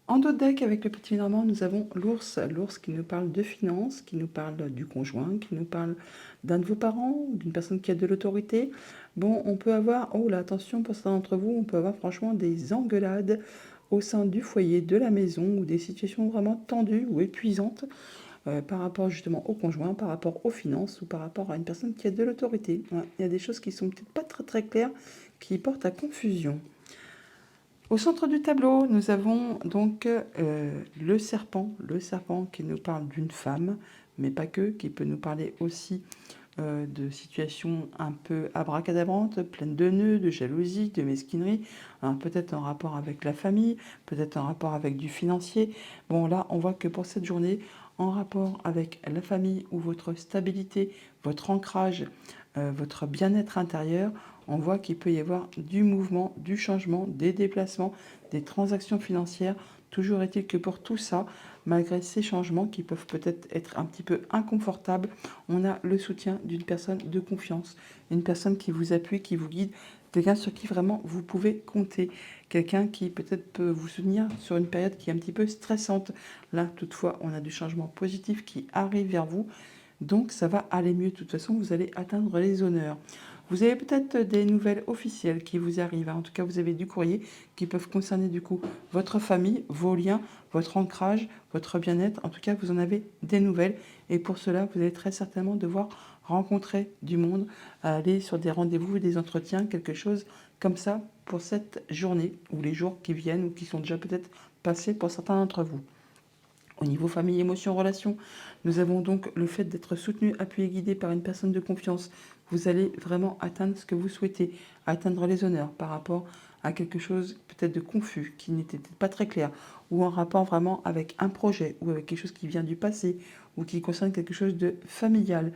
En dos de deck, avec le petit normand, nous avons l'ours. L'ours qui nous parle de finances, qui nous parle du conjoint, qui nous parle d'un de vos parents, d'une personne qui a de l'autorité. Bon, on peut avoir, oh là, attention pour certains d'entre vous, on peut avoir franchement des engueulades au sein du foyer, de la maison, ou des situations vraiment tendues ou épuisantes par rapport justement au conjoint, par rapport aux finances ou par rapport à une personne qui a de l'autorité. Ouais, il y a des choses qui sont peut-être pas très très claires, qui portent à confusion. Au centre du tableau, nous avons donc le serpent qui nous parle d'une femme, mais pas que, qui peut nous parler aussi de situations un peu abracadabrantes, pleines de nœuds, de jalousie, de mesquinerie, hein, peut-être en rapport avec la famille, peut-être en rapport avec du financier. Bon, là, on voit que pour cette journée, en rapport avec la famille ou votre stabilité, votre ancrage, votre bien-être intérieur, on voit qu'il peut y avoir du mouvement, du changement, des déplacements, des transactions financières. Toujours est-il que pour tout ça, malgré ces changements qui peuvent peut-être être un petit peu inconfortables, on a le soutien d'une personne de confiance, une personne qui vous appuie, qui vous guide, quelqu'un sur qui vraiment vous pouvez compter, quelqu'un qui peut-être peut vous soutenir sur une période qui est un petit peu stressante. Là, toutefois, on a du changement positif qui arrive vers vous, donc ça va aller mieux. De toute façon, vous allez atteindre les honneurs. Vous avez peut-être des nouvelles officielles qui vous arrivent. En tout cas, vous avez du courrier qui peuvent concerner du coup votre famille, vos liens, votre ancrage, votre bien-être. En tout cas, vous en avez des nouvelles. Et pour cela, vous allez très certainement devoir rencontrer du monde, aller sur des rendez-vous, des entretiens, quelque chose comme ça pour cette journée ou les jours qui viennent ou qui sont déjà peut-être passés pour certains d'entre vous. Au niveau famille, émotion, relation, nous avons donc le fait d'être soutenu, appuyé, guidé par une personne de confiance. Vous allez vraiment atteindre ce que vous souhaitez, atteindre les honneurs par rapport à quelque chose peut-être de confus, qui n'était pas très clair, ou en rapport vraiment avec un projet, ou avec quelque chose qui vient du passé, ou qui concerne quelque chose de familial,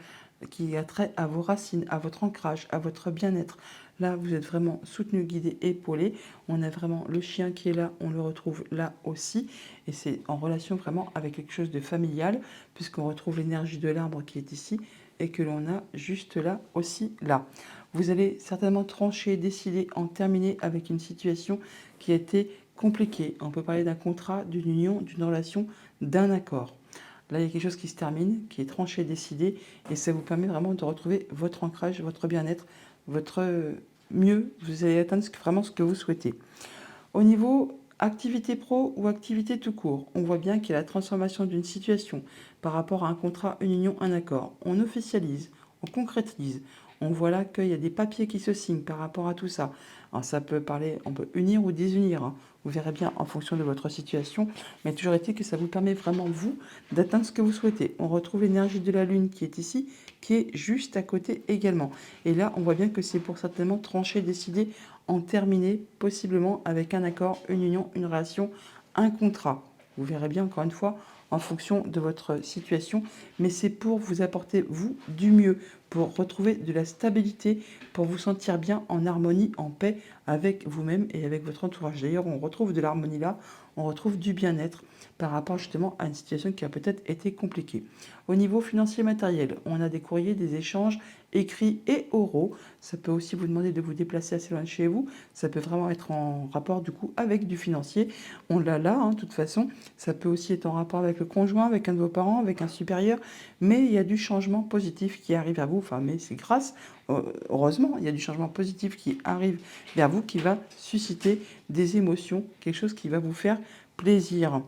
qui a trait à vos racines, à votre ancrage, à votre bien-être. Là, vous êtes vraiment soutenu, guidé, épaulé. On a vraiment le chien qui est là, on le retrouve là aussi. Et c'est en relation vraiment avec quelque chose de familial, puisqu'on retrouve l'énergie de l'arbre qui est ici et que l'on a juste là aussi là. Vous allez certainement trancher, décider, en terminer avec une situation qui a été compliquée. On peut parler d'un contrat, d'une union, d'une relation, d'un accord. Là, il y a quelque chose qui se termine, qui est tranché, décidé, et ça vous permet vraiment de retrouver votre ancrage, votre bien-être, votre mieux. Vous allez atteindre vraiment ce que vous souhaitez. Au niveau activité pro ou activité tout court, on voit bien qu'il y a la transformation d'une situation par rapport à un contrat, une union, un accord. On officialise, on concrétise. On voit là qu'il y a des papiers qui se signent par rapport à tout ça. Alors ça peut parler, on peut unir ou désunir, hein. Vous verrez bien en fonction de votre situation. Mais toujours est-il que ça vous permet vraiment, vous, d'atteindre ce que vous souhaitez. On retrouve l'énergie de la Lune qui est ici, qui est juste à côté également. Et là, on voit bien que c'est pour certainement trancher, décider, en terminer, possiblement avec un accord, une union, une relation, un contrat. Vous verrez bien, encore une fois, en fonction de votre situation, mais c'est pour vous apporter, vous, du mieux, pour retrouver de la stabilité, pour vous sentir bien en harmonie, en paix avec vous-même et avec votre entourage. D'ailleurs, on retrouve de l'harmonie là, on retrouve du bien-être par rapport justement à une situation qui a peut-être été compliquée. Au niveau financier matériel, on a des courriers, des échanges écrits et oraux. Ça peut aussi vous demander de vous déplacer assez loin de chez vous. Ça peut vraiment être en rapport du coup avec du financier. On l'a là, hein, de toute façon. Ça peut aussi être en rapport avec le conjoint, avec un de vos parents, avec un supérieur. Mais il y a du changement positif qui arrive à vous. Enfin, mais c'est grâce, heureusement, il y a du changement positif qui arrive vers vous, qui va susciter des émotions, quelque chose qui va vous faire plaisir.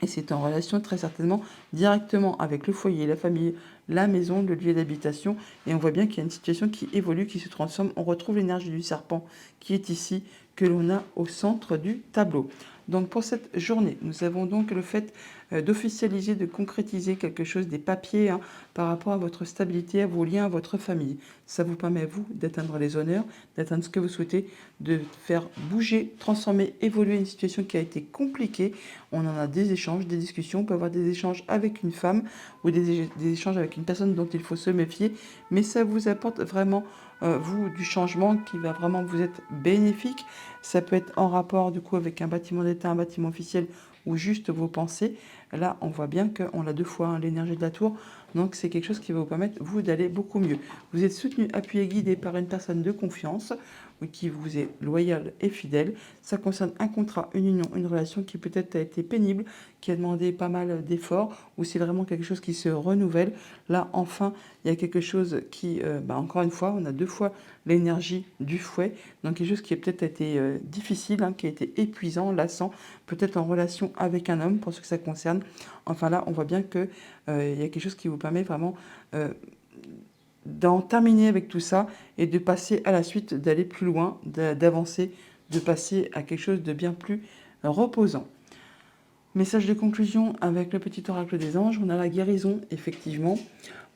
Et c'est en relation très certainement directement avec le foyer, la famille, la maison, le lieu d'habitation. Et on voit bien qu'il y a une situation qui évolue, qui se transforme. On retrouve l'énergie du serpent qui est ici, que l'on a au centre du tableau. Donc pour cette journée, nous avons donc le fait d'officialiser, de concrétiser quelque chose, des papiers par rapport à votre stabilité, à vos liens, à votre famille. Ça vous permet, vous, d'atteindre les honneurs, d'atteindre ce que vous souhaitez, de faire bouger, transformer, évoluer une situation qui a été compliquée. On en a des échanges, des discussions, on peut avoir des échanges avec une femme ou des échanges avec une personne dont il faut se méfier, mais ça vous apporte vraiment, vous, du changement qui va vraiment vous être bénéfique. Ça peut être en rapport du coup avec un bâtiment d'État, un bâtiment officiel ou juste vos pensées. Là, on voit bien qu'on a deux fois l'énergie de la tour, donc c'est quelque chose qui va vous permettre, vous, d'aller beaucoup mieux. Vous êtes soutenu, appuyé, guidé par une personne de confiance, qui vous est loyale et fidèle. Ça concerne un contrat, une union, une relation qui peut-être a été pénible, qui a demandé pas mal d'efforts, ou c'est vraiment quelque chose qui se renouvelle. Là, enfin, il y a quelque chose qui, encore une fois, on a deux fois l'énergie du fouet, donc quelque chose qui a peut-être été difficile, qui a été épuisant, lassant, peut-être en relation avec un homme, pour ce que ça concerne. Enfin là, on voit bien que il y a quelque chose qui vous permet vraiment d'en terminer avec tout ça et de passer à la suite, d'aller plus loin, d'avancer, de passer à quelque chose de bien plus reposant. Message de conclusion avec le petit oracle des anges. On a la guérison, effectivement.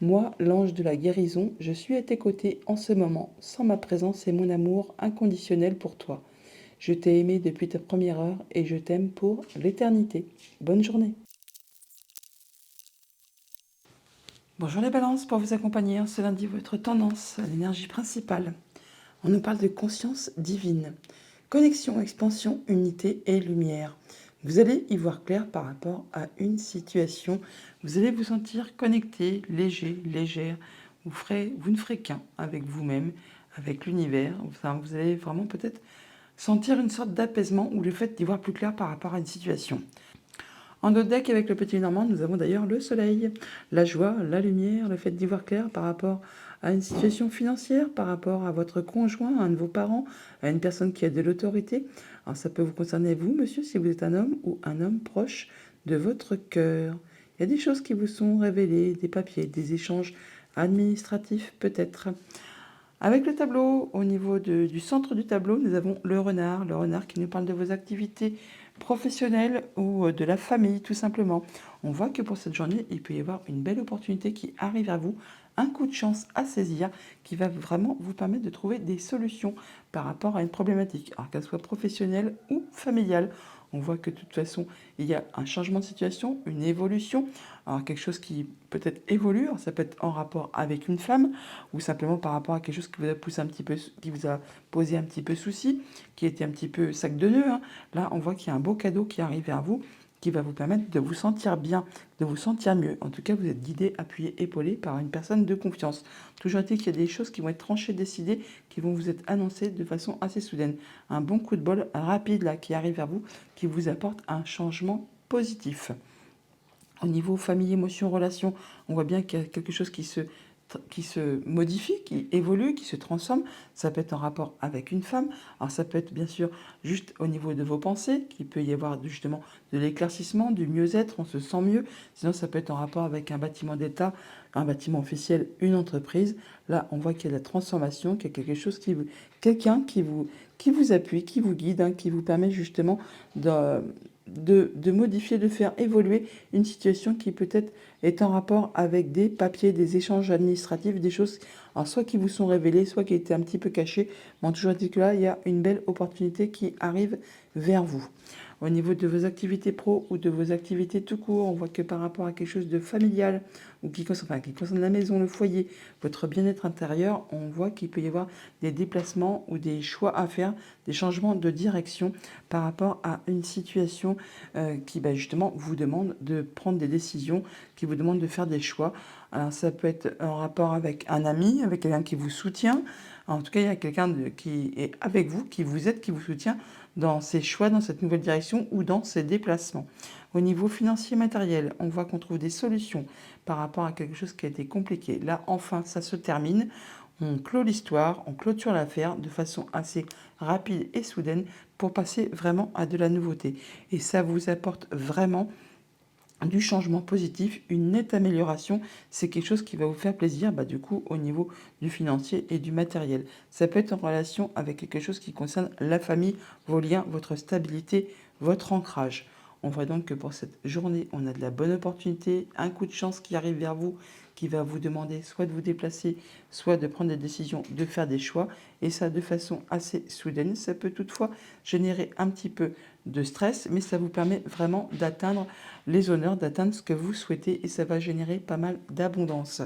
Moi, l'ange de la guérison, je suis à tes côtés en ce moment, sans ma présence et mon amour inconditionnel pour toi. Je t'ai aimé depuis ta première heure et je t'aime pour l'éternité. Bonne journée. Bonjour les balances, pour vous accompagner en ce lundi, votre tendance, l'énergie principale. On nous parle de conscience divine, connexion, expansion, unité et lumière. Vous allez y voir clair par rapport à une situation. Vous allez vous sentir connecté, léger, légère. Vous ne ferez qu'un avec vous-même, avec l'univers. Enfin, vous allez vraiment peut-être sentir une sorte d'apaisement ou le fait d'y voir plus clair par rapport à une situation. En notre deck, avec le petit Normand, nous avons d'ailleurs le soleil, la joie, la lumière, le fait d'y voir clair par rapport à une situation financière, par rapport à votre conjoint, à un de vos parents, à une personne qui a de l'autorité. Alors ça peut vous concerner vous, monsieur, si vous êtes un homme ou un homme proche de votre cœur. Il y a des choses qui vous sont révélées, des papiers, des échanges administratifs peut-être. Avec le tableau, au niveau du centre du tableau, nous avons le renard qui nous parle de vos activités professionnelles ou de la famille, tout simplement. On voit que pour cette journée, il peut y avoir une belle opportunité qui arrive à vous, un coup de chance à saisir qui va vraiment vous permettre de trouver des solutions par rapport à une problématique, alors qu'elle soit professionnelle ou familiale. On voit que de toute façon, il y a un changement de situation, une évolution, alors quelque chose qui peut-être évolue, alors ça peut être en rapport avec une femme, ou simplement par rapport à quelque chose qui vous a poussé un petit peu, qui vous a posé un petit peu souci, qui était un petit peu sac de nœuds. Là, on voit qu'il y a un beau cadeau qui arrive vers vous, qui va vous permettre de vous sentir bien, de vous sentir mieux. En tout cas, vous êtes guidé, appuyé, épaulé par une personne de confiance. Toujours est-il qu'il y a des choses qui vont être tranchées, décidées, qui vont vous être annoncées de façon assez soudaine. Un bon coup de bol rapide là qui arrive vers vous, qui vous apporte un changement positif. Au niveau famille, émotion, relation, on voit bien qu'il y a quelque chose qui se modifie, qui évolue, qui se transforme. Ça peut être en rapport avec une femme. Alors ça peut être bien sûr juste au niveau de vos pensées, qu'il peut y avoir justement de l'éclaircissement, du mieux-être, on se sent mieux. Sinon ça peut être en rapport avec un bâtiment d'État, un bâtiment officiel, une entreprise. Là on voit qu'il y a de la transformation, qu'il y a quelque chose quelqu'un qui vous appuie, qui vous guide, qui vous permet justement de modifier, de faire évoluer une situation qui peut-être est en rapport avec des papiers, des échanges administratifs, des choses alors soit qui vous sont révélées, soit qui étaient un petit peu cachées. Mais toujours dit que là, il y a une belle opportunité qui arrive vers vous. Au niveau de vos activités pro ou de vos activités tout court, on voit que par rapport à quelque chose de familial ou qui concerne la maison, le foyer, votre bien-être intérieur, on voit qu'il peut y avoir des déplacements ou des choix à faire, des changements de direction par rapport à une situation qui justement vous demande de prendre des décisions, qui vous demande de faire des choix. Alors ça peut être en rapport avec un ami, avec quelqu'un qui vous soutient. En tout cas, il y a quelqu'un qui est avec vous, qui vous aide, qui vous soutient dans ses choix, dans cette nouvelle direction ou dans ses déplacements. Au niveau financier matériel, on voit qu'on trouve des solutions par rapport à quelque chose qui a été compliqué. Là, enfin, ça se termine. On clôt l'histoire, on clôture l'affaire de façon assez rapide et soudaine pour passer vraiment à de la nouveauté. Et ça vous apporte vraiment du changement positif, une nette amélioration. C'est quelque chose qui va vous faire plaisir, du coup, au niveau du financier et du matériel. Ça peut être en relation avec quelque chose qui concerne la famille, vos liens, votre stabilité, votre ancrage. On voit donc que pour cette journée, on a de la bonne opportunité, un coup de chance qui arrive vers vous, qui va vous demander soit de vous déplacer, soit de prendre des décisions, de faire des choix, et ça de façon assez soudaine. Ça peut toutefois générer un petit peu de stress, mais ça vous permet vraiment d'atteindre les honneurs, d'atteindre ce que vous souhaitez, et ça va générer pas mal d'abondance.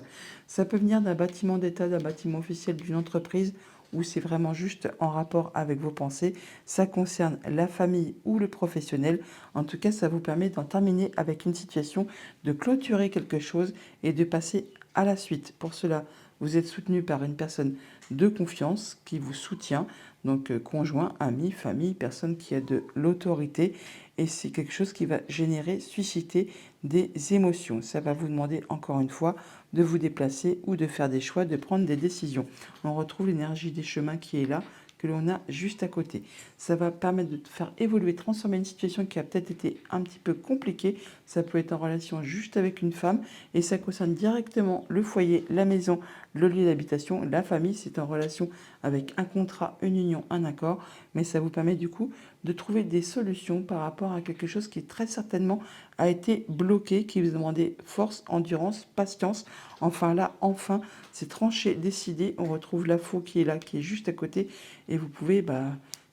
Ça peut venir d'un bâtiment d'État, d'un bâtiment officiel, d'une entreprise, où c'est vraiment juste en rapport avec vos pensées. Ça concerne la famille ou le professionnel. En tout cas, ça vous permet d'en terminer avec une situation, de clôturer quelque chose et de passer à la suite. Pour cela, vous êtes soutenu par une personne de confiance qui vous soutient, donc conjoint, ami, famille, personne qui a de l'autorité, et c'est quelque chose qui va générer, susciter des émotions. Ça va vous demander encore une fois de vous déplacer ou de faire des choix, de prendre des décisions. On retrouve l'énergie des chemins qui est là, que l'on a juste à côté. Ça va permettre de faire évoluer, transformer une situation qui a peut-être été un petit peu compliquée. Ça peut être en relation juste avec une femme et ça concerne directement le foyer, la maison, le lieu d'habitation, la famille. C'est en relation avec un contrat, une union, un accord, mais ça vous permet du coup de trouver des solutions par rapport à quelque chose qui très certainement a été bloqué, qui vous demandait force, endurance, patience. Enfin là, enfin, c'est tranché, décidé. On retrouve la faux qui est là, qui est juste à côté, et vous pouvez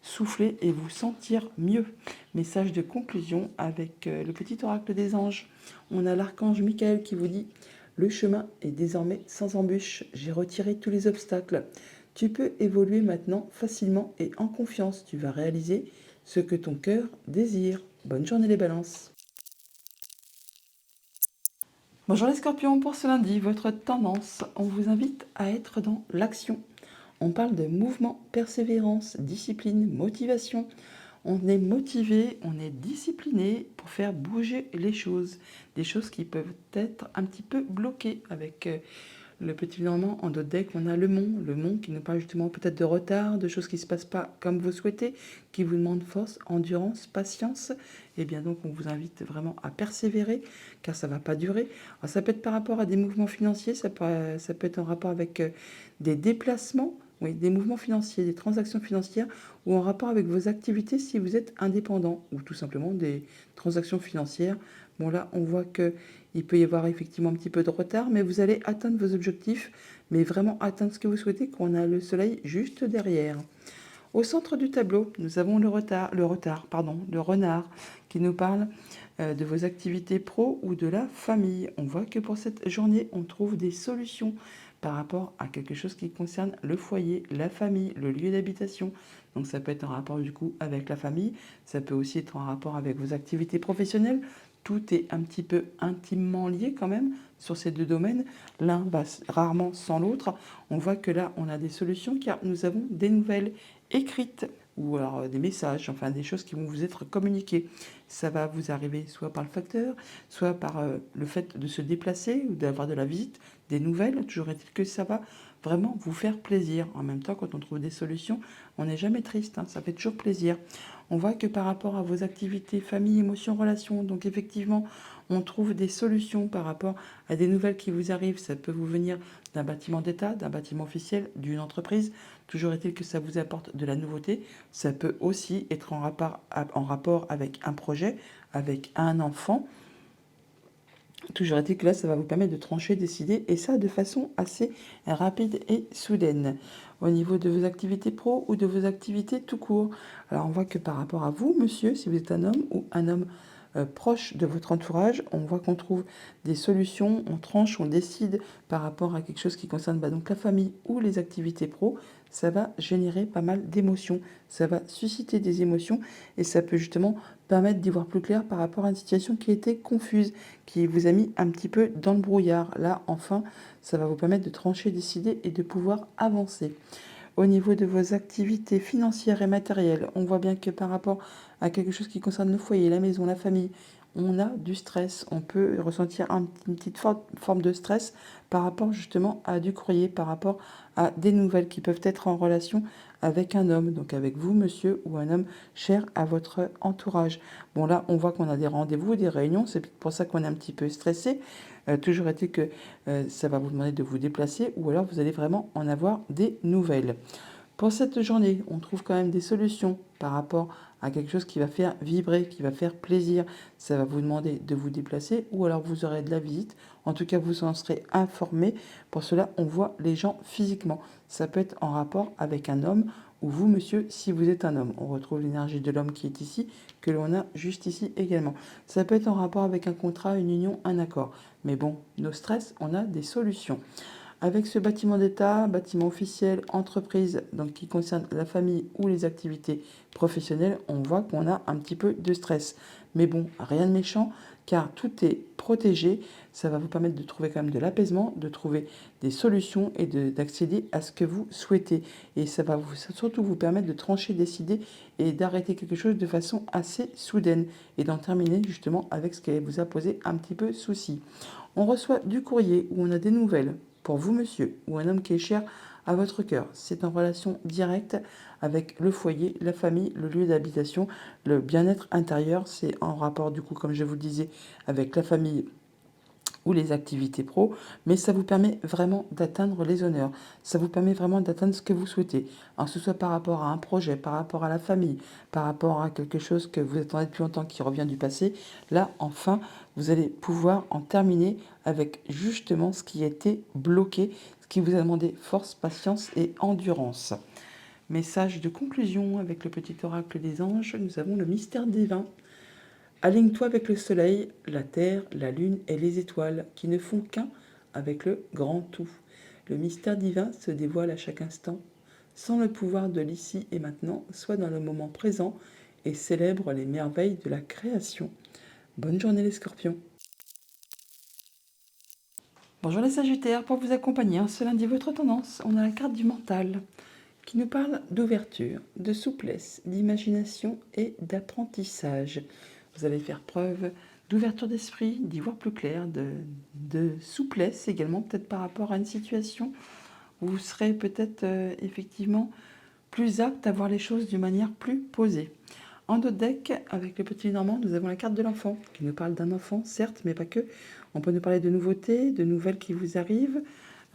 souffler et vous sentir mieux. Message de conclusion avec le petit oracle des anges. On a l'archange Michael qui vous dit: le chemin est désormais sans embûche. J'ai retiré tous les obstacles. Tu peux évoluer maintenant facilement et en confiance. Tu vas réaliser ce que ton cœur désire. Bonne journée les balances. Bonjour les scorpions, pour ce lundi, votre tendance, on vous invite à être dans l'action. On parle de mouvement, persévérance, discipline, motivation. On est motivé, on est discipliné pour faire bouger les choses. Des choses qui peuvent être un petit peu bloquées avec le petit normand en dos de deck. On a le mont qui nous parle justement peut-être de retard, de choses qui ne se passent pas comme vous souhaitez, qui vous demandent force, endurance, patience. Et bien donc on vous invite vraiment à persévérer car ça ne va pas durer. Alors, ça peut être par rapport à des mouvements financiers, ça peut être en rapport avec des déplacements. Oui, des mouvements financiers, des transactions financières ou en rapport avec vos activités si vous êtes indépendant ou tout simplement des transactions financières. Bon là, on voit qu'il peut y avoir effectivement un petit peu de retard, mais vous allez atteindre vos objectifs, mais vraiment atteindre ce que vous souhaitez quand on a le soleil juste derrière. Au centre du tableau, nous avons le renard qui nous parle de vos activités pro ou de la famille. On voit que pour cette journée, on trouve des solutions par rapport à quelque chose qui concerne le foyer, la famille, le lieu d'habitation. Donc ça peut être en rapport du coup avec la famille, ça peut aussi être en rapport avec vos activités professionnelles. Tout est un petit peu intimement lié quand même sur ces deux domaines. L'un va rarement sans l'autre. On voit que là, on a des solutions car nous avons des nouvelles écrites ou alors des messages, enfin des choses qui vont vous être communiquées. Ça va vous arriver soit par le facteur, soit par le fait de se déplacer ou d'avoir de la visite, des nouvelles. Toujours est-il que ça va vraiment vous faire plaisir. En même temps, quand on trouve des solutions, on n'est jamais triste, ça fait toujours plaisir. On voit que par rapport à vos activités, famille, émotions, relations, donc effectivement, on trouve des solutions par rapport à des nouvelles qui vous arrivent. Ça peut vous venir d'un bâtiment d'État, d'un bâtiment officiel, d'une entreprise. Toujours est-il que ça vous apporte de la nouveauté. Ça peut aussi être en rapport avec un projet, avec un enfant. Toujours est-il que là, ça va vous permettre de trancher, décider, et ça de façon assez rapide et soudaine. Au niveau de vos activités pro ou de vos activités tout court. Alors on voit que par rapport à vous, monsieur, si vous êtes un homme ou un homme proche de votre entourage, on voit qu'on trouve des solutions, on tranche, on décide par rapport à quelque chose qui concerne donc la famille ou les activités pro. Ça va générer pas mal d'émotions, ça va susciter des émotions et ça peut justement permettre d'y voir plus clair par rapport à une situation qui était confuse, qui vous a mis un petit peu dans le brouillard. Là, enfin, ça va vous permettre de trancher, décider et de pouvoir avancer. Au niveau de vos activités financières et matérielles, on voit bien que par rapport à quelque chose qui concerne le foyer, la maison, la famille, on a du stress. On peut ressentir une petite forme de stress par rapport justement à du courrier, par rapport à des nouvelles qui peuvent être en relation avec un homme, donc avec vous, monsieur, ou un homme cher à votre entourage. Bon, là, on voit qu'on a des rendez-vous, des réunions, c'est pour ça qu'on est un petit peu stressé. Toujours est-il que ça va vous demander de vous déplacer ou alors vous allez vraiment en avoir des nouvelles. Pour cette journée, on trouve quand même des solutions par rapport à quelque chose qui va faire vibrer, qui va faire plaisir. Ça va vous demander de vous déplacer ou alors vous aurez de la visite. En tout cas, vous en serez informé. Pour cela, on voit les gens physiquement. Ça peut être en rapport avec un homme ou vous, monsieur, si vous êtes un homme. On retrouve l'énergie de l'homme qui est ici, que l'on a juste ici également. Ça peut être en rapport avec un contrat, une union, un accord. Mais bon, nos stress, on a des solutions. Avec ce bâtiment d'État, bâtiment officiel, entreprise, donc qui concerne la famille ou les activités professionnelles, on voit qu'on a un petit peu de stress. Mais bon, rien de méchant, car tout est protégé. Ça va vous permettre de trouver quand même de l'apaisement, de trouver des solutions et d'accéder à ce que vous souhaitez. Et ça va surtout vous permettre de trancher, décider et d'arrêter quelque chose de façon assez soudaine et d'en terminer justement avec ce qui vous a posé un petit peu souci. On reçoit du courrier où on a des nouvelles pour vous, monsieur, ou un homme qui est cher à votre cœur. C'est en relation directe avec le foyer, la famille, le lieu d'habitation, le bien-être intérieur. C'est en rapport, du coup, comme je vous le disais, avec la famille ou les activités pro, mais ça vous permet vraiment d'atteindre les honneurs. Ça vous permet vraiment d'atteindre ce que vous souhaitez. Alors, que ce soit par rapport à un projet, par rapport à la famille, par rapport à quelque chose que vous attendez depuis longtemps qui revient du passé, là, enfin, vous allez pouvoir en terminer avec justement ce qui a été bloqué, ce qui vous a demandé force, patience et endurance. Message de conclusion avec le petit oracle des anges, nous avons le mystère divin. Aligne-toi avec le soleil, la terre, la lune et les étoiles, qui ne font qu'un avec le grand tout. Le mystère divin se dévoile à chaque instant, sans le pouvoir de l'ici et maintenant, soit dans le moment présent, et célèbre les merveilles de la création. Bonne journée les scorpions. Bonjour les sagittaires, pour vous accompagner ce lundi votre tendance, on a la carte du mental, qui nous parle d'ouverture, de souplesse, d'imagination et d'apprentissage. Vous allez faire preuve d'ouverture d'esprit, d'y voir plus clair, de souplesse également, peut-être par rapport à une situation où vous serez peut-être effectivement plus apte à voir les choses d'une manière plus posée. En d'autres decks, avec le petit normand, nous avons la carte de l'enfant, qui nous parle d'un enfant, certes, mais pas que. On peut nous parler de nouveautés, de nouvelles qui vous arrivent,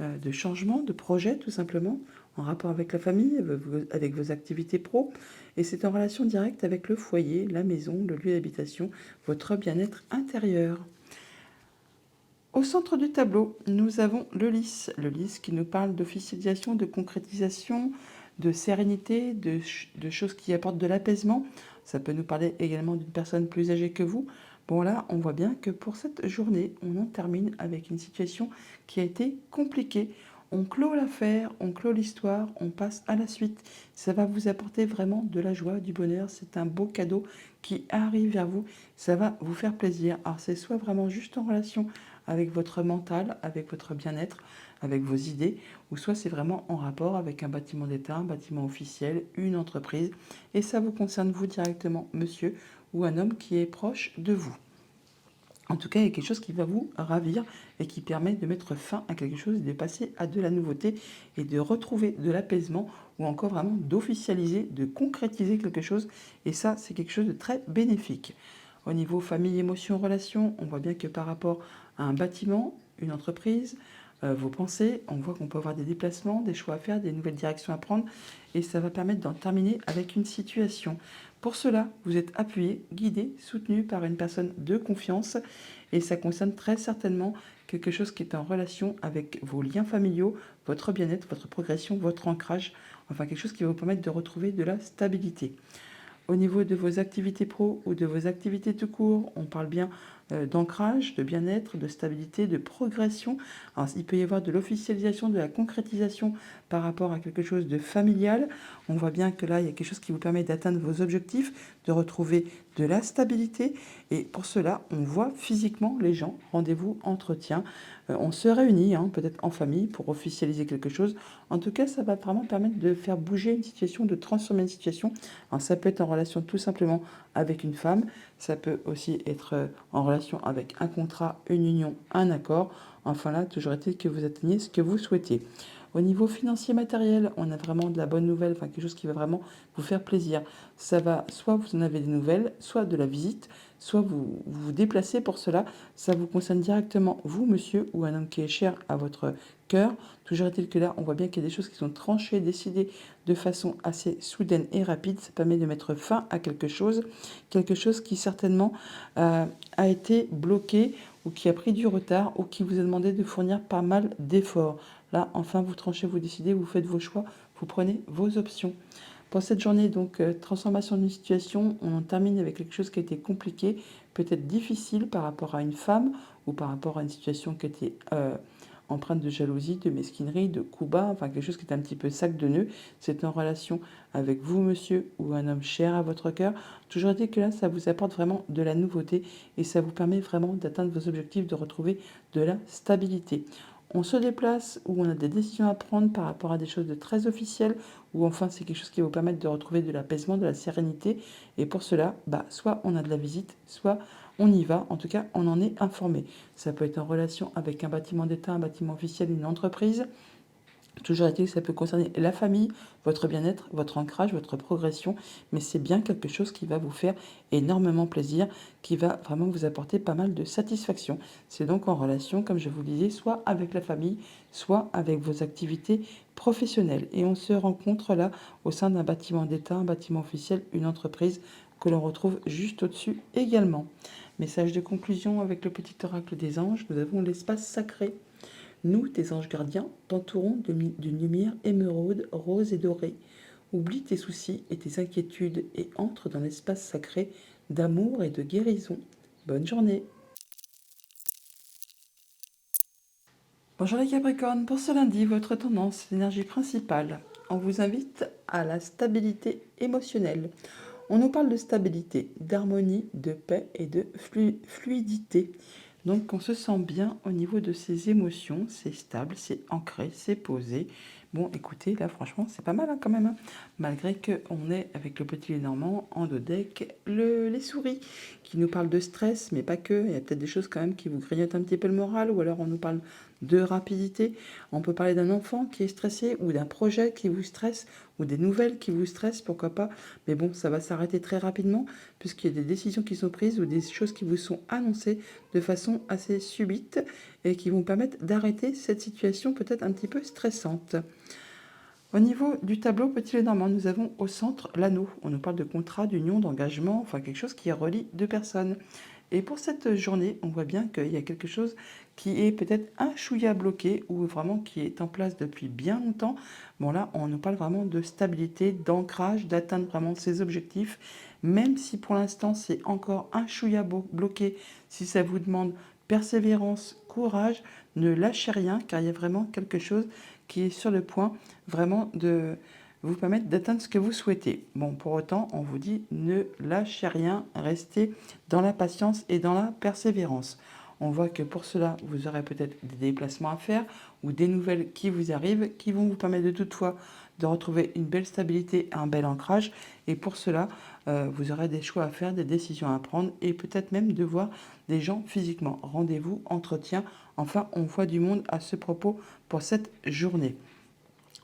de changements, de projets tout simplement, en rapport avec la famille, avec vos activités pro. Et c'est en relation directe avec le foyer, la maison, le lieu d'habitation, votre bien-être intérieur. Au centre du tableau, nous avons le lys qui nous parle d'officialisation, de concrétisation, de sérénité, de choses qui apportent de l'apaisement. Ça peut nous parler également d'une personne plus âgée que vous. Bon là, on voit bien que pour cette journée, on en termine avec une situation qui a été compliquée. On clôt l'affaire, on clôt l'histoire, on passe à la suite. Ça va vous apporter vraiment de la joie, du bonheur. C'est un beau cadeau qui arrive vers vous. Ça va vous faire plaisir. Alors c'est soit vraiment juste en relation avec votre mental, avec votre bien-être, avec vos idées, ou soit c'est vraiment en rapport avec un bâtiment d'État, un bâtiment officiel, une entreprise, et ça vous concerne vous directement, monsieur, ou un homme qui est proche de vous. En tout cas, il y a quelque chose qui va vous ravir et qui permet de mettre fin à quelque chose, de passer à de la nouveauté et de retrouver de l'apaisement ou encore vraiment d'officialiser, de concrétiser quelque chose. Et ça, c'est quelque chose de très bénéfique. Au niveau famille, émotion, relation, on voit bien que par rapport à un bâtiment, une entreprise, vos pensées, on voit qu'on peut avoir des déplacements, des choix à faire, des nouvelles directions à prendre et ça va permettre d'en terminer avec une situation. Pour cela, vous êtes appuyé, guidé, soutenu par une personne de confiance et ça concerne très certainement quelque chose qui est en relation avec vos liens familiaux, votre bien-être, votre progression, votre ancrage, enfin quelque chose qui va vous permettre de retrouver de la stabilité. Au niveau de vos activités pro ou de vos activités tout court, on parle bien d'ancrage, de bien-être, de stabilité, de progression. Alors, il peut y avoir de l'officialisation, de la concrétisation par rapport à quelque chose de familial. On voit bien que là, il y a quelque chose qui vous permet d'atteindre vos objectifs, de retrouver de la stabilité. Et pour cela, on voit physiquement les gens, rendez-vous, entretien. On se réunit, peut-être en famille, pour officialiser quelque chose. En tout cas, ça va vraiment permettre de faire bouger une situation, de transformer une situation. Alors, ça peut être en relation tout simplement avec une femme, ça peut aussi être en relation avec un contrat, une union, un accord. Enfin là, toujours est-il que vous atteigniez ce que vous souhaitez. Au niveau financier matériel, on a vraiment de la bonne nouvelle, enfin quelque chose qui va vraiment vous faire plaisir. Ça va, soit vous en avez des nouvelles, soit de la visite, soit vous vous déplacez pour cela. Ça vous concerne directement, vous, monsieur, ou un homme qui est cher à votre cœur. Toujours est-il que là, on voit bien qu'il y a des choses qui sont tranchées, décidées de façon assez soudaine et rapide. Ça permet de mettre fin à quelque chose qui certainement a été bloqué ou qui a pris du retard ou qui vous a demandé de fournir pas mal d'efforts. Là, enfin, vous tranchez, vous décidez, vous faites vos choix, vous prenez vos options. Pour cette journée, donc, transformation d'une situation, on en termine avec quelque chose qui a été compliqué, peut-être difficile par rapport à une femme ou par rapport à une situation qui était empreinte de jalousie, de mesquinerie, de coups bas, enfin quelque chose qui est un petit peu sac de nœuds. C'est en relation avec vous, monsieur, ou un homme cher à votre cœur. Toujours dit que là, ça vous apporte vraiment de la nouveauté et ça vous permet vraiment d'atteindre vos objectifs, de retrouver de la stabilité. On se déplace ou on a des décisions à prendre par rapport à des choses de très officielles ou enfin c'est quelque chose qui va vous permettre de retrouver de l'apaisement, de la sérénité. Et pour cela, soit on a de la visite, soit on y va. En tout cas, on en est informé. Ça peut être en relation avec un bâtiment d'État, un bâtiment officiel, une entreprise. Toujours est-il que ça peut concerner la famille, votre bien-être, votre ancrage, votre progression, mais c'est bien quelque chose qui va vous faire énormément plaisir, qui va vraiment vous apporter pas mal de satisfaction. C'est donc en relation, comme je vous le disais, soit avec la famille, soit avec vos activités professionnelles. Et on se rencontre là au sein d'un bâtiment d'État, un bâtiment officiel, une entreprise que l'on retrouve juste au-dessus également. Message de conclusion avec le petit oracle des anges, nous avons l'espace sacré. Nous, tes anges gardiens, t'entourons d'une lumière émeraude, rose et dorée. Oublie tes soucis et tes inquiétudes et entre dans l'espace sacré d'amour et de guérison. Bonne journée. Bonjour les Capricornes, pour ce lundi, votre tendance, l'énergie principale. On vous invite à la stabilité émotionnelle. On nous parle de stabilité, d'harmonie, de paix et de fluidité. Donc on se sent bien au niveau de ses émotions, c'est stable, c'est ancré, c'est posé. Bon, écoutez, là franchement, c'est pas mal quand même. Malgré qu'on est avec le petit Lénormand en dos deck, les souris, qui nous parlent de stress, mais pas que. Il y a peut-être des choses quand même qui vous grignotent un petit peu le moral, ou alors on nous parle de rapidité. On peut parler d'un enfant qui est stressé, ou d'un projet qui vous stresse, ou des nouvelles qui vous stressent, pourquoi pas. Mais bon, ça va s'arrêter très rapidement, puisqu'il y a des décisions qui sont prises, ou des choses qui vous sont annoncées de façon assez subite, et qui vont permettre d'arrêter cette situation peut-être un petit peu stressante. Au niveau du tableau Petit Lénormand, nous avons au centre l'anneau. On nous parle de contrat, d'union, d'engagement, enfin quelque chose qui relie deux personnes. Et pour cette journée, on voit bien qu'il y a quelque chose qui est peut-être un chouïa bloqué ou vraiment qui est en place depuis bien longtemps. Bon là, on nous parle vraiment de stabilité, d'ancrage, d'atteindre vraiment ses objectifs. Même si pour l'instant c'est encore un chouïa bloqué, si ça vous demande persévérance, courage, ne lâchez rien car il y a vraiment quelque chose qui est sur le point vraiment de vous permettre d'atteindre ce que vous souhaitez. Bon, pour autant, on vous dit ne lâchez rien, restez dans la patience et dans la persévérance. On voit que pour cela, vous aurez peut-être des déplacements à faire ou des nouvelles qui vous arrivent qui vont vous permettre de toutefois de retrouver une belle stabilité, un bel ancrage. Et pour cela, vous aurez des choix à faire, des décisions à prendre et peut-être même de voir des gens physiquement. Rendez-vous, entretien, enfin, on voit du monde à ce propos pour cette journée.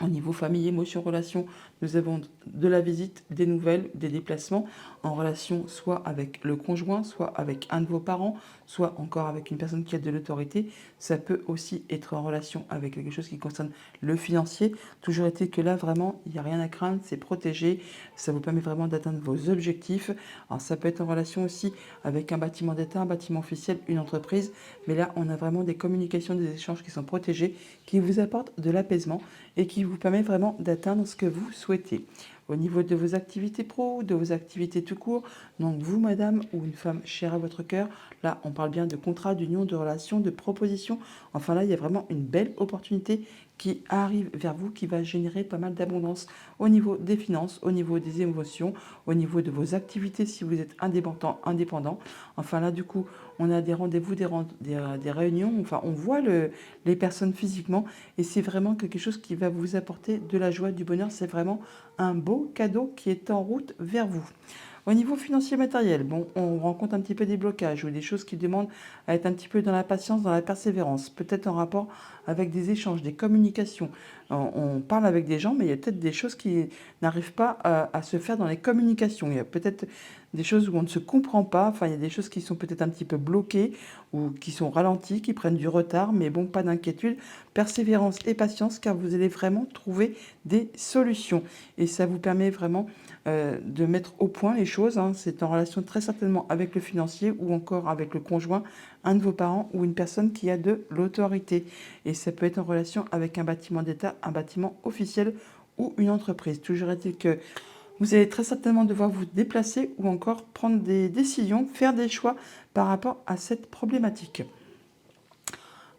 Au niveau famille, émotions, relations, nous avons de la visite, des nouvelles, des déplacements en relation soit avec le conjoint, soit avec un de vos parents, soit encore avec une personne qui a de l'autorité. Ça peut aussi être en relation avec quelque chose qui concerne le financier. Toujours est-il que là, vraiment, il n'y a rien à craindre, c'est protégé. Ça vous permet vraiment d'atteindre vos objectifs. Alors, ça peut être en relation aussi avec un bâtiment d'État, un bâtiment officiel, une entreprise. Mais là, on a vraiment des communications, des échanges qui sont protégés, qui vous apportent de l'apaisement et qui vous permet vraiment d'atteindre ce que vous souhaitez. Au niveau de vos activités pro, de vos activités tout court, donc vous, madame, ou une femme chère à votre cœur, là, on parle bien de contrat, d'union, de relation, de proposition. Enfin là, il y a vraiment une belle opportunité qui arrive vers vous, qui va générer pas mal d'abondance au niveau des finances, au niveau des émotions, au niveau de vos activités si vous êtes indépendant. Enfin là, du coup, on a des rendez-vous, des réunions, enfin on voit les personnes physiquement et c'est vraiment quelque chose qui va vous apporter de la joie, du bonheur. C'est vraiment un beau cadeau qui est en route vers vous. Au niveau financier matériel, bon, on rencontre un petit peu des blocages ou des choses qui demandent à être un petit peu dans la patience, dans la persévérance, peut-être en rapport avec des échanges, des communications. On parle avec des gens, mais il y a peut-être des choses qui n'arrivent pas à se faire dans les communications. Il y a peut-être des choses où on ne se comprend pas, enfin il y a des choses qui sont peut-être un petit peu bloquées ou qui sont ralenties, qui prennent du retard, mais bon, pas d'inquiétude, persévérance et patience, car vous allez vraiment trouver des solutions. Et ça vous permet vraiment de mettre au point les choses. C'est en relation très certainement avec le financier ou encore avec le conjoint, un de vos parents ou une personne qui a de l'autorité. Et ça peut être en relation avec un bâtiment d'État, un bâtiment officiel ou une entreprise. Toujours est-il que vous allez très certainement devoir vous déplacer ou encore prendre des décisions, faire des choix par rapport à cette problématique.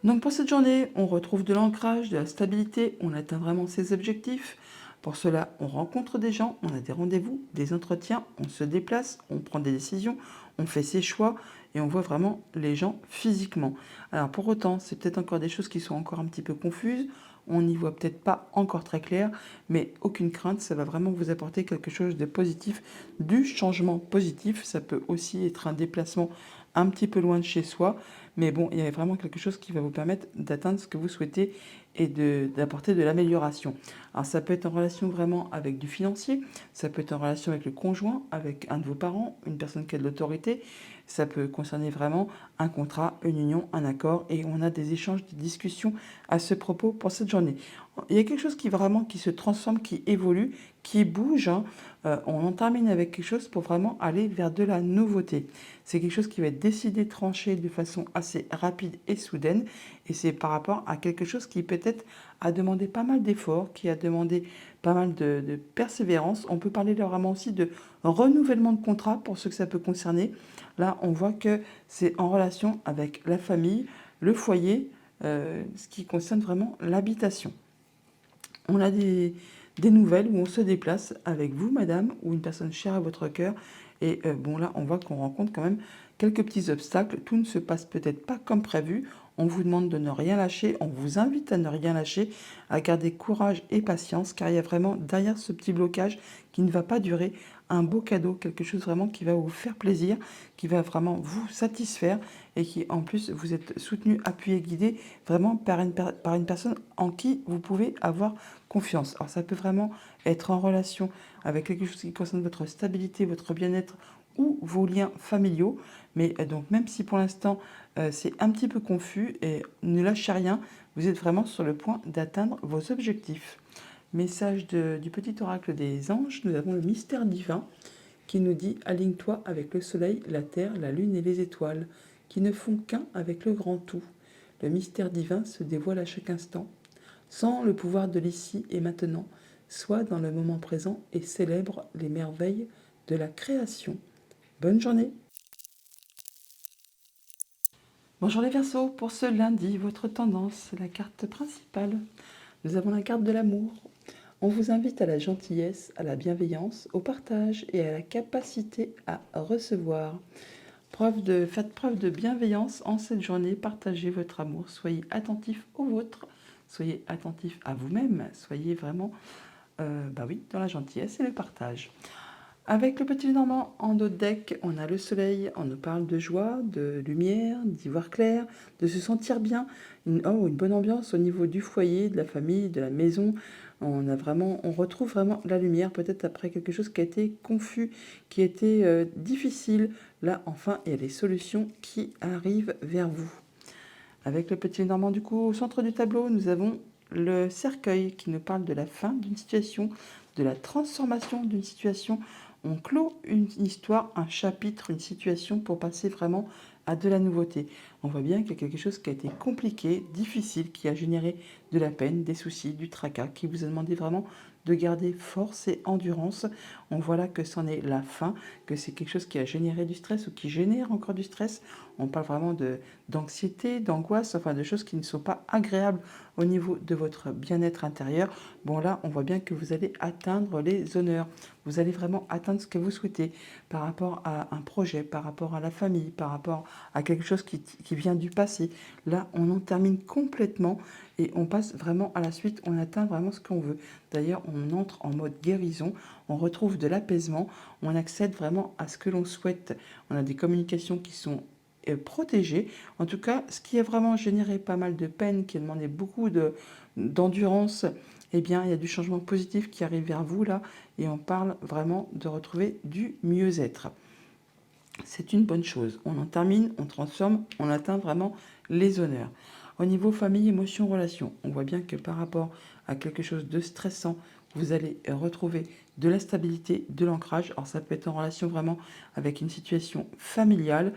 Donc pour cette journée, on retrouve de l'ancrage, de la stabilité, on atteint vraiment ses objectifs. Pour cela, on rencontre des gens, on a des rendez-vous, des entretiens, on se déplace, on prend des décisions, on fait ses choix et on voit vraiment les gens physiquement. Alors pour autant, c'est peut-être encore des choses qui sont encore un petit peu confuses, on n'y voit peut-être pas encore très clair, mais aucune crainte, ça va vraiment vous apporter quelque chose de positif, du changement positif. Ça peut aussi être un déplacement un petit peu loin de chez soi, mais bon, il y a vraiment quelque chose qui va vous permettre d'atteindre ce que vous souhaitez et d'apporter de l'amélioration. Alors ça peut être en relation vraiment avec du financier, ça peut être en relation avec le conjoint, avec un de vos parents, une personne qui a de l'autorité, ça peut concerner vraiment un contrat, une union, un accord, et on a des échanges, des discussions à ce propos pour cette journée. Il y a quelque chose qui vraiment qui se transforme, qui évolue, qui bouge. On en termine avec quelque chose pour vraiment aller vers de la nouveauté. C'est quelque chose qui va être décidé, tranché de façon assez rapide et soudaine. Et c'est par rapport à quelque chose qui peut-être a demandé pas mal d'efforts, qui a demandé pas mal de persévérance. On peut parler là vraiment aussi de renouvellement de contrat pour ceux que ça peut concerner. Là, on voit que c'est en relation avec la famille, le foyer, ce qui concerne vraiment l'habitation. On a des nouvelles où on se déplace avec vous, madame, ou une personne chère à votre cœur. Et bon, là, on voit qu'on rencontre quand même quelques petits obstacles. Tout ne se passe peut-être pas comme prévu. On vous demande de ne rien lâcher. On vous invite à ne rien lâcher, à garder courage et patience, car il y a vraiment derrière ce petit blocage qui ne va pas durer un beau cadeau, quelque chose vraiment qui va vous faire plaisir, qui va vraiment vous satisfaire et qui en plus vous êtes soutenu, appuyé, guidé vraiment par une personne en qui vous pouvez avoir confiance. Alors ça peut vraiment être en relation avec quelque chose qui concerne votre stabilité, votre bien-être ou vos liens familiaux. Mais donc même si pour l'instant c'est un petit peu confus, et ne lâchez rien, vous êtes vraiment sur le point d'atteindre vos objectifs. Message du petit oracle des anges, nous avons le mystère divin qui nous dit: aligne-toi avec le soleil, la terre, la lune et les étoiles, qui ne font qu'un avec le grand tout. Le mystère divin se dévoile à chaque instant. Sans le pouvoir de l'ici et maintenant, sois dans le moment présent et célèbre les merveilles de la création. Bonne journée. Bonjour les Verseaux, pour ce lundi, votre tendance, la carte principale. Nous avons la carte de l'amour. On vous invite à la gentillesse, à la bienveillance, au partage et à la capacité à recevoir. Faites preuve de bienveillance en cette journée, partagez votre amour, soyez attentifs au vôtre, soyez attentifs à vous-même, soyez vraiment dans la gentillesse et le partage. Avec le petit Normand en dos de deck, on a le soleil, on nous parle de joie, de lumière, d'y voir clair, de se sentir bien, une bonne ambiance au niveau du foyer, de la famille, de la maison. On retrouve vraiment la lumière, peut-être après quelque chose qui a été confus, qui a été difficile. Là, enfin, il y a des solutions qui arrivent vers vous. Avec le petit Normand, du coup, au centre du tableau, nous avons le cercueil qui nous parle de la fin d'une situation, de la transformation d'une situation. On clôt une histoire, un chapitre, une situation pour passer vraiment à de la nouveauté. On voit bien qu'il y a quelque chose qui a été compliqué, difficile, qui a généré de la peine, des soucis, du tracas, qui vous a demandé vraiment de garder force et endurance. On voit là que c'en est la fin, que c'est quelque chose qui a généré du stress ou qui génère encore du stress. On parle vraiment d'anxiété, d'angoisse, enfin de choses qui ne sont pas agréables au niveau de votre bien-être intérieur. Bon là, on voit bien que vous allez atteindre les honneurs. Vous allez vraiment atteindre ce que vous souhaitez par rapport à un projet, par rapport à la famille, par rapport à quelque chose qui vient du passé. Là, on en termine complètement et on passe vraiment à la suite. On atteint vraiment ce qu'on veut. D'ailleurs, on entre en mode guérison. On retrouve de l'apaisement. On accède vraiment à ce que l'on souhaite. On a des communications qui sont protégé. En tout cas, ce qui a vraiment généré pas mal de peine, qui a demandé beaucoup d'endurance, eh bien, il y a du changement positif qui arrive vers vous là, et on parle vraiment de retrouver du mieux-être. C'est une bonne chose. On en termine, on transforme, on atteint vraiment les honneurs. Au niveau famille, émotion, relation, on voit bien que par rapport à quelque chose de stressant, vous allez retrouver de la stabilité, de l'ancrage. Alors ça peut être en relation vraiment avec une situation familiale,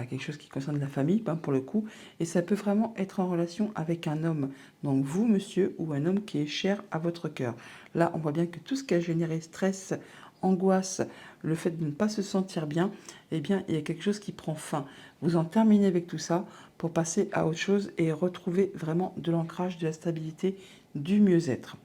quelque chose qui concerne la famille pour le coup, et ça peut vraiment être en relation avec un homme. Donc vous, monsieur, ou un homme qui est cher à votre cœur. Là, on voit bien que tout ce qui a généré stress, angoisse, le fait de ne pas se sentir bien, eh bien, il y a quelque chose qui prend fin. Vous en terminez avec tout ça pour passer à autre chose et retrouver vraiment de l'ancrage, de la stabilité, du mieux-être.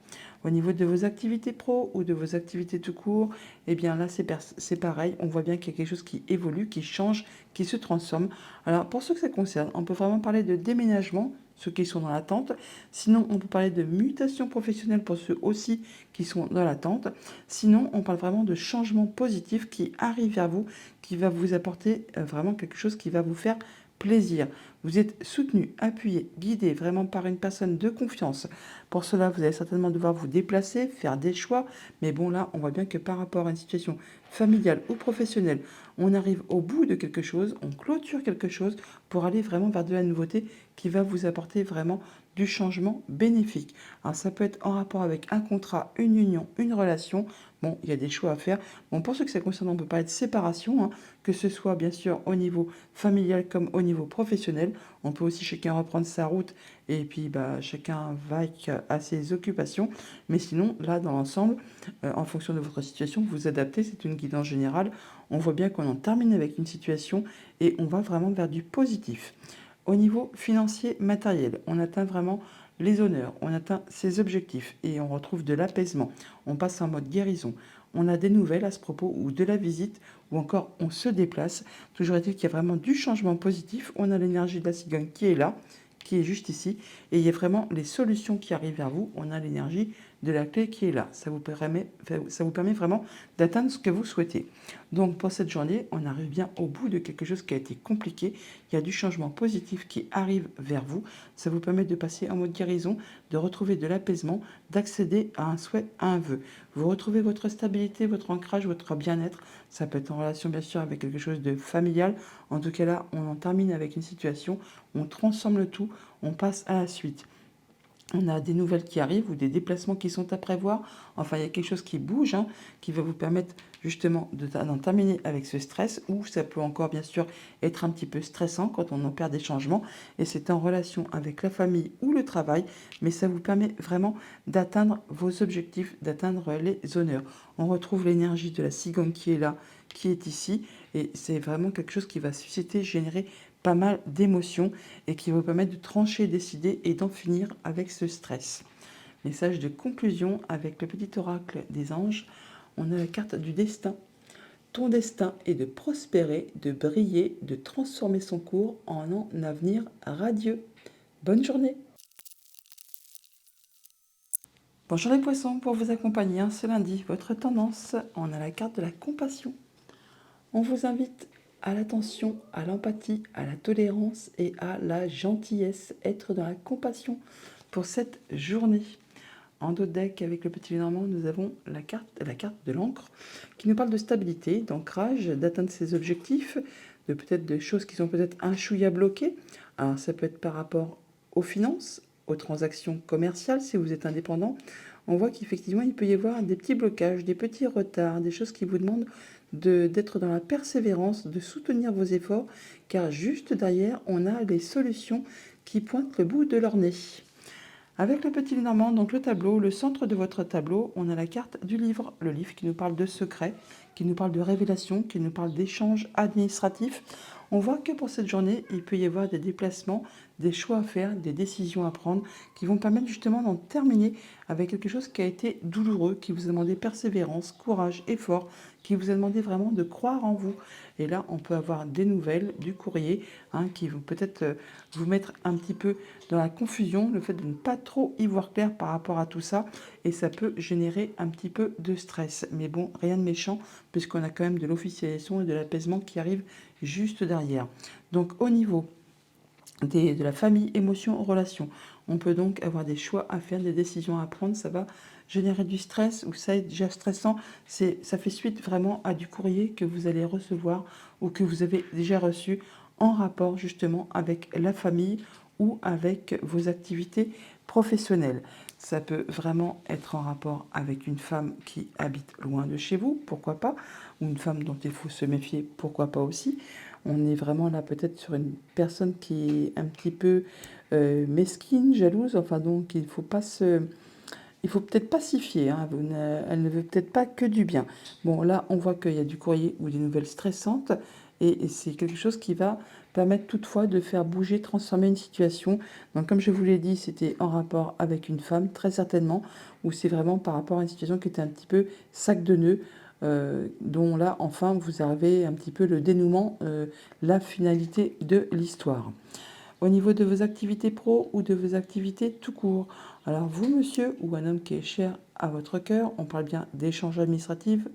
Au niveau de vos activités pro ou de vos activités tout court, eh bien là, c'est pareil. On voit bien qu'il y a quelque chose qui évolue, qui change, qui se transforme. Alors, pour ceux que ça concerne, on peut vraiment parler de déménagement, ceux qui sont dans l'attente. Sinon, on peut parler de mutation professionnelle pour ceux aussi qui sont dans l'attente. Sinon, on parle vraiment de changement positif qui arrive vers vous, qui va vous apporter vraiment quelque chose qui va vous faire plaisir. Vous êtes soutenu, appuyé, guidé vraiment par une personne de confiance. Pour cela, vous allez certainement devoir vous déplacer, faire des choix. Mais bon, là, on voit bien que par rapport à une situation familiale ou professionnelle, on arrive au bout de quelque chose, on clôture quelque chose pour aller vraiment vers de la nouveauté qui va vous apporter vraiment du changement bénéfique. Alors ça peut être en rapport avec un contrat, une union, une relation. Bon, il y a des choix à faire. Bon, pour ceux que ça concerne, on peut parler de séparation, que ce soit bien sûr au niveau familial comme au niveau professionnel. On peut aussi chacun reprendre sa route et puis chacun vaque à ses occupations. Mais sinon, là, dans l'ensemble, en fonction de votre situation, vous vous adaptez. C'est une guidance générale. On voit bien qu'on en termine avec une situation et on va vraiment vers du positif. Au niveau financier, matériel, on atteint vraiment les honneurs, on atteint ses objectifs et on retrouve de l'apaisement. On passe en mode guérison. On a des nouvelles à ce propos ou de la visite ou encore on se déplace. Toujours est-il qu'il y a vraiment du changement positif. On a l'énergie de la cigogne qui est là, qui est juste ici. Et il y a vraiment les solutions qui arrivent vers vous. On a l'énergie de la clé qui est là. Ça vous permet vraiment d'atteindre ce que vous souhaitez. Donc pour cette journée, on arrive bien au bout de quelque chose qui a été compliqué. Il y a du changement positif qui arrive vers vous. Ça vous permet de passer en mode guérison, de retrouver de l'apaisement, d'accéder à un souhait, à un vœu. Vous retrouvez votre stabilité, votre ancrage, votre bien-être. Ça peut être en relation bien sûr avec quelque chose de familial. En tout cas là, on en termine avec une situation, on transforme le tout, on passe à la suite. On a des nouvelles qui arrivent ou des déplacements qui sont à prévoir. Enfin, il y a quelque chose qui bouge, qui va vous permettre justement d'en terminer avec ce stress, ou ça peut encore bien sûr être un petit peu stressant quand on opère des changements, et c'est en relation avec la famille ou le travail, mais ça vous permet vraiment d'atteindre vos objectifs, d'atteindre les honneurs. On retrouve l'énergie de la cigogne qui est là, qui est ici, et c'est vraiment quelque chose qui va susciter, générer pas mal d'émotions et qui va vous permettre de trancher, décider et d'en finir avec ce stress. Message de conclusion avec le petit oracle des anges. On a la carte du destin. Ton destin est de prospérer, de briller, de transformer son cours en un avenir radieux. Bonne journée. Bonjour les poissons, pour vous accompagner ce lundi, votre tendance, on a la carte de la compassion. On vous invite à l'attention, à l'empathie, à la tolérance et à la gentillesse, être dans la compassion pour cette journée. En dos de deck, avec le petit Lenormand, nous avons la carte de l'encre qui nous parle de stabilité, d'ancrage, d'atteindre ses objectifs, de peut-être des choses qui sont peut-être un chouïa bloquées. Alors ça peut être par rapport aux finances, aux transactions commerciales si vous êtes indépendant. On voit qu'effectivement il peut y avoir des petits blocages, des petits retards, des choses qui vous demandent d'être dans la persévérance, de soutenir vos efforts, car juste derrière, on a les solutions qui pointent le bout de leur nez. Avec le petit Lenormand, donc le tableau, le centre de votre tableau, on a la carte du livre. Le livre qui nous parle de secrets, qui nous parle de révélations, qui nous parle d'échanges administratifs. On voit que pour cette journée, il peut y avoir des déplacements, des choix à faire, des décisions à prendre qui vont permettre justement d'en terminer avec quelque chose qui a été douloureux, qui vous a demandé persévérance, courage, effort, qui vous a demandé vraiment de croire en vous. Et là, on peut avoir des nouvelles, du courrier, qui vont peut-être vous mettre un petit peu dans la confusion, le fait de ne pas trop y voir clair par rapport à tout ça. Et ça peut générer un petit peu de stress. Mais bon, rien de méchant, puisqu'on a quand même de l'officialisation et de l'apaisement qui arrive juste derrière. Donc au niveau de la famille, émotions, relations, on peut donc avoir des choix à faire, des décisions à prendre. Ça va générer du stress ou ça est déjà stressant. Ça fait suite vraiment à du courrier que vous allez recevoir ou que vous avez déjà reçu en rapport justement avec la famille ou avec vos activités professionnelles. Ça peut vraiment être en rapport avec une femme qui habite loin de chez vous, pourquoi pas, ou une femme dont il faut se méfier, pourquoi pas aussi. On est vraiment là peut-être sur une personne qui est un petit peu mesquine, jalouse, enfin donc il faut peut-être pacifier, elle ne veut peut-être pas que du bien. Bon, là, on voit qu'il y a du courrier ou des nouvelles stressantes, et c'est quelque chose qui va permettre toutefois de faire bouger, transformer une situation. Donc, comme je vous l'ai dit, c'était en rapport avec une femme, très certainement, ou c'est vraiment par rapport à une situation qui était un petit peu sac de nœuds, dont là, enfin, vous avez un petit peu le dénouement, la finalité de l'histoire. Au niveau de vos activités pro ou de vos activités tout court. Alors vous, monsieur, ou un homme qui est cher à votre cœur, on parle bien d'échanges administratifs,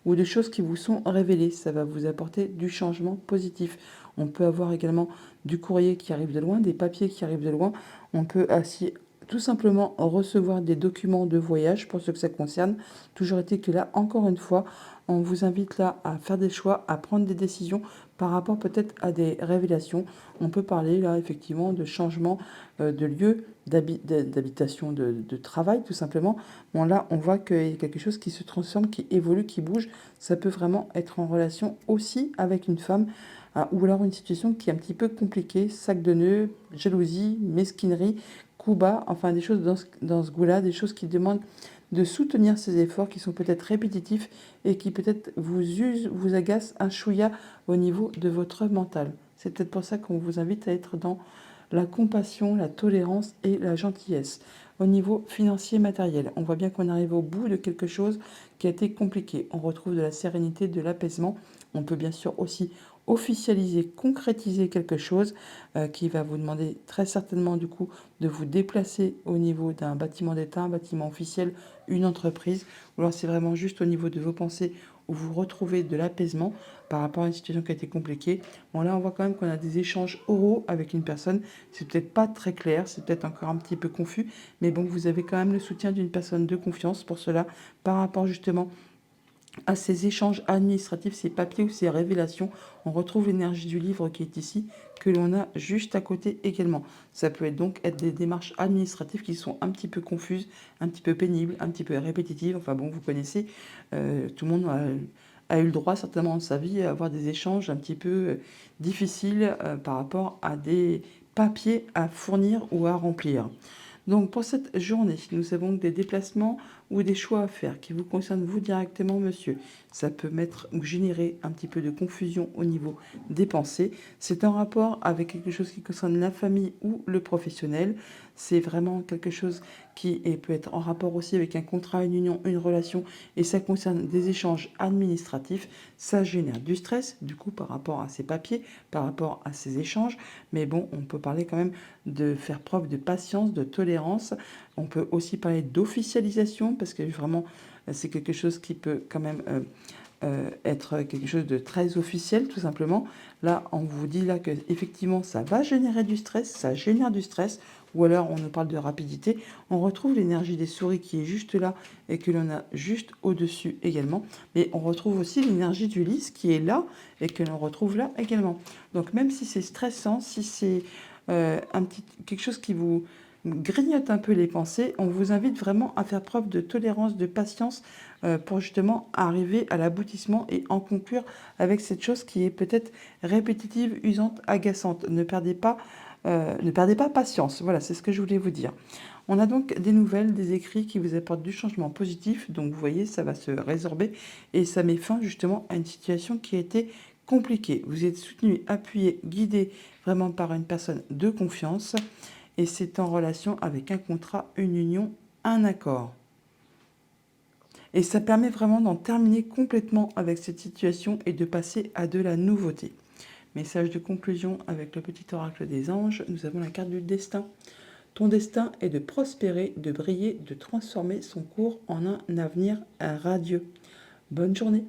ou de choses qui vous sont révélées. Ça va vous apporter du changement positif. On peut avoir également du courrier qui arrive de loin, des papiers qui arrivent de loin. On peut ainsi tout simplement recevoir des documents de voyage pour ce que ça concerne. Toujours est-il que là, encore une fois, on vous invite là à faire des choix, à prendre des décisions par rapport peut-être à des révélations. On peut parler là effectivement de changement de lieu d'habitation, de travail tout simplement. Bon là, on voit qu'il y a quelque chose qui se transforme, qui évolue, qui bouge. Ça peut vraiment être en relation aussi avec une femme. Ou alors une situation qui est un petit peu compliquée, sac de nœuds, jalousie, mesquinerie, coup bas, enfin des choses dans ce goût-là, des choses qui demandent de soutenir ces efforts qui sont peut-être répétitifs et qui peut-être vous usent, vous agacent un chouïa au niveau de votre mental. C'est peut-être pour ça qu'on vous invite à être dans la compassion, la tolérance et la gentillesse. Au niveau financier matériel, on voit bien qu'on arrive au bout de quelque chose qui a été compliqué. On retrouve de la sérénité, de l'apaisement. On peut bien sûr aussi officialiser, concrétiser quelque chose qui va vous demander très certainement du coup de vous déplacer au niveau d'un bâtiment d'État, un bâtiment officiel, une entreprise. Ou alors c'est vraiment juste au niveau de vos pensées où vous retrouvez de l'apaisement par rapport à une situation qui a été compliquée. Bon là on voit quand même qu'on a des échanges oraux avec une personne. C'est peut-être pas très clair, c'est peut-être encore un petit peu confus, mais bon vous avez quand même le soutien d'une personne de confiance pour cela par rapport justement à ces échanges administratifs, ces papiers ou ces révélations. On retrouve l'énergie du livre qui est ici, que l'on a juste à côté également. Ça peut être donc être des démarches administratives qui sont un petit peu confuses, un petit peu pénibles, un petit peu répétitives. Enfin bon, vous connaissez, tout le monde a eu le droit certainement dans sa vie à avoir des échanges un petit peu difficiles par rapport à des papiers à fournir ou à remplir. Donc pour cette journée, nous avons des déplacements ou des choix à faire qui vous concernent vous directement, monsieur. Ça peut mettre ou générer un petit peu de confusion au niveau des pensées. C'est en rapport avec quelque chose qui concerne la famille ou le professionnel. C'est vraiment quelque chose qui peut être en rapport aussi avec un contrat, une union, une relation, et ça concerne des échanges administratifs. Ça génère du stress, du coup, par rapport à ces papiers, par rapport à ces échanges. Mais bon, on peut parler quand même de faire preuve de patience, de tolérance. On peut aussi parler d'officialisation parce que vraiment, c'est quelque chose qui peut quand même être quelque chose de très officiel, tout simplement. Là, on vous dit là que effectivement, ça va générer du stress, ça génère du stress, ou alors on nous parle de rapidité. On retrouve l'énergie des souris qui est juste là et que l'on a juste au-dessus également. Mais on retrouve aussi l'énergie du lys qui est là et que l'on retrouve là également. Donc même si c'est stressant, si c'est quelque chose qui vous grignote un peu les pensées, on vous invite vraiment à faire preuve de tolérance, de patience pour justement arriver à l'aboutissement et en conclure avec cette chose qui est peut-être répétitive, usante, agaçante. Ne perdez pas patience. Voilà, c'est ce que je voulais vous dire. On a donc des nouvelles, des écrits qui vous apportent du changement positif. Donc vous voyez, ça va se résorber et ça met fin justement à une situation qui a été compliquée. Vous êtes soutenu, appuyé, guidé vraiment par une personne de confiance et c'est en relation avec un contrat, une union, un accord. Et ça permet vraiment d'en terminer complètement avec cette situation et de passer à de la nouveauté. Message de conclusion avec le petit oracle des anges, nous avons la carte du destin. Ton destin est de prospérer, de briller, de transformer son cours en un avenir radieux. Bonne journée.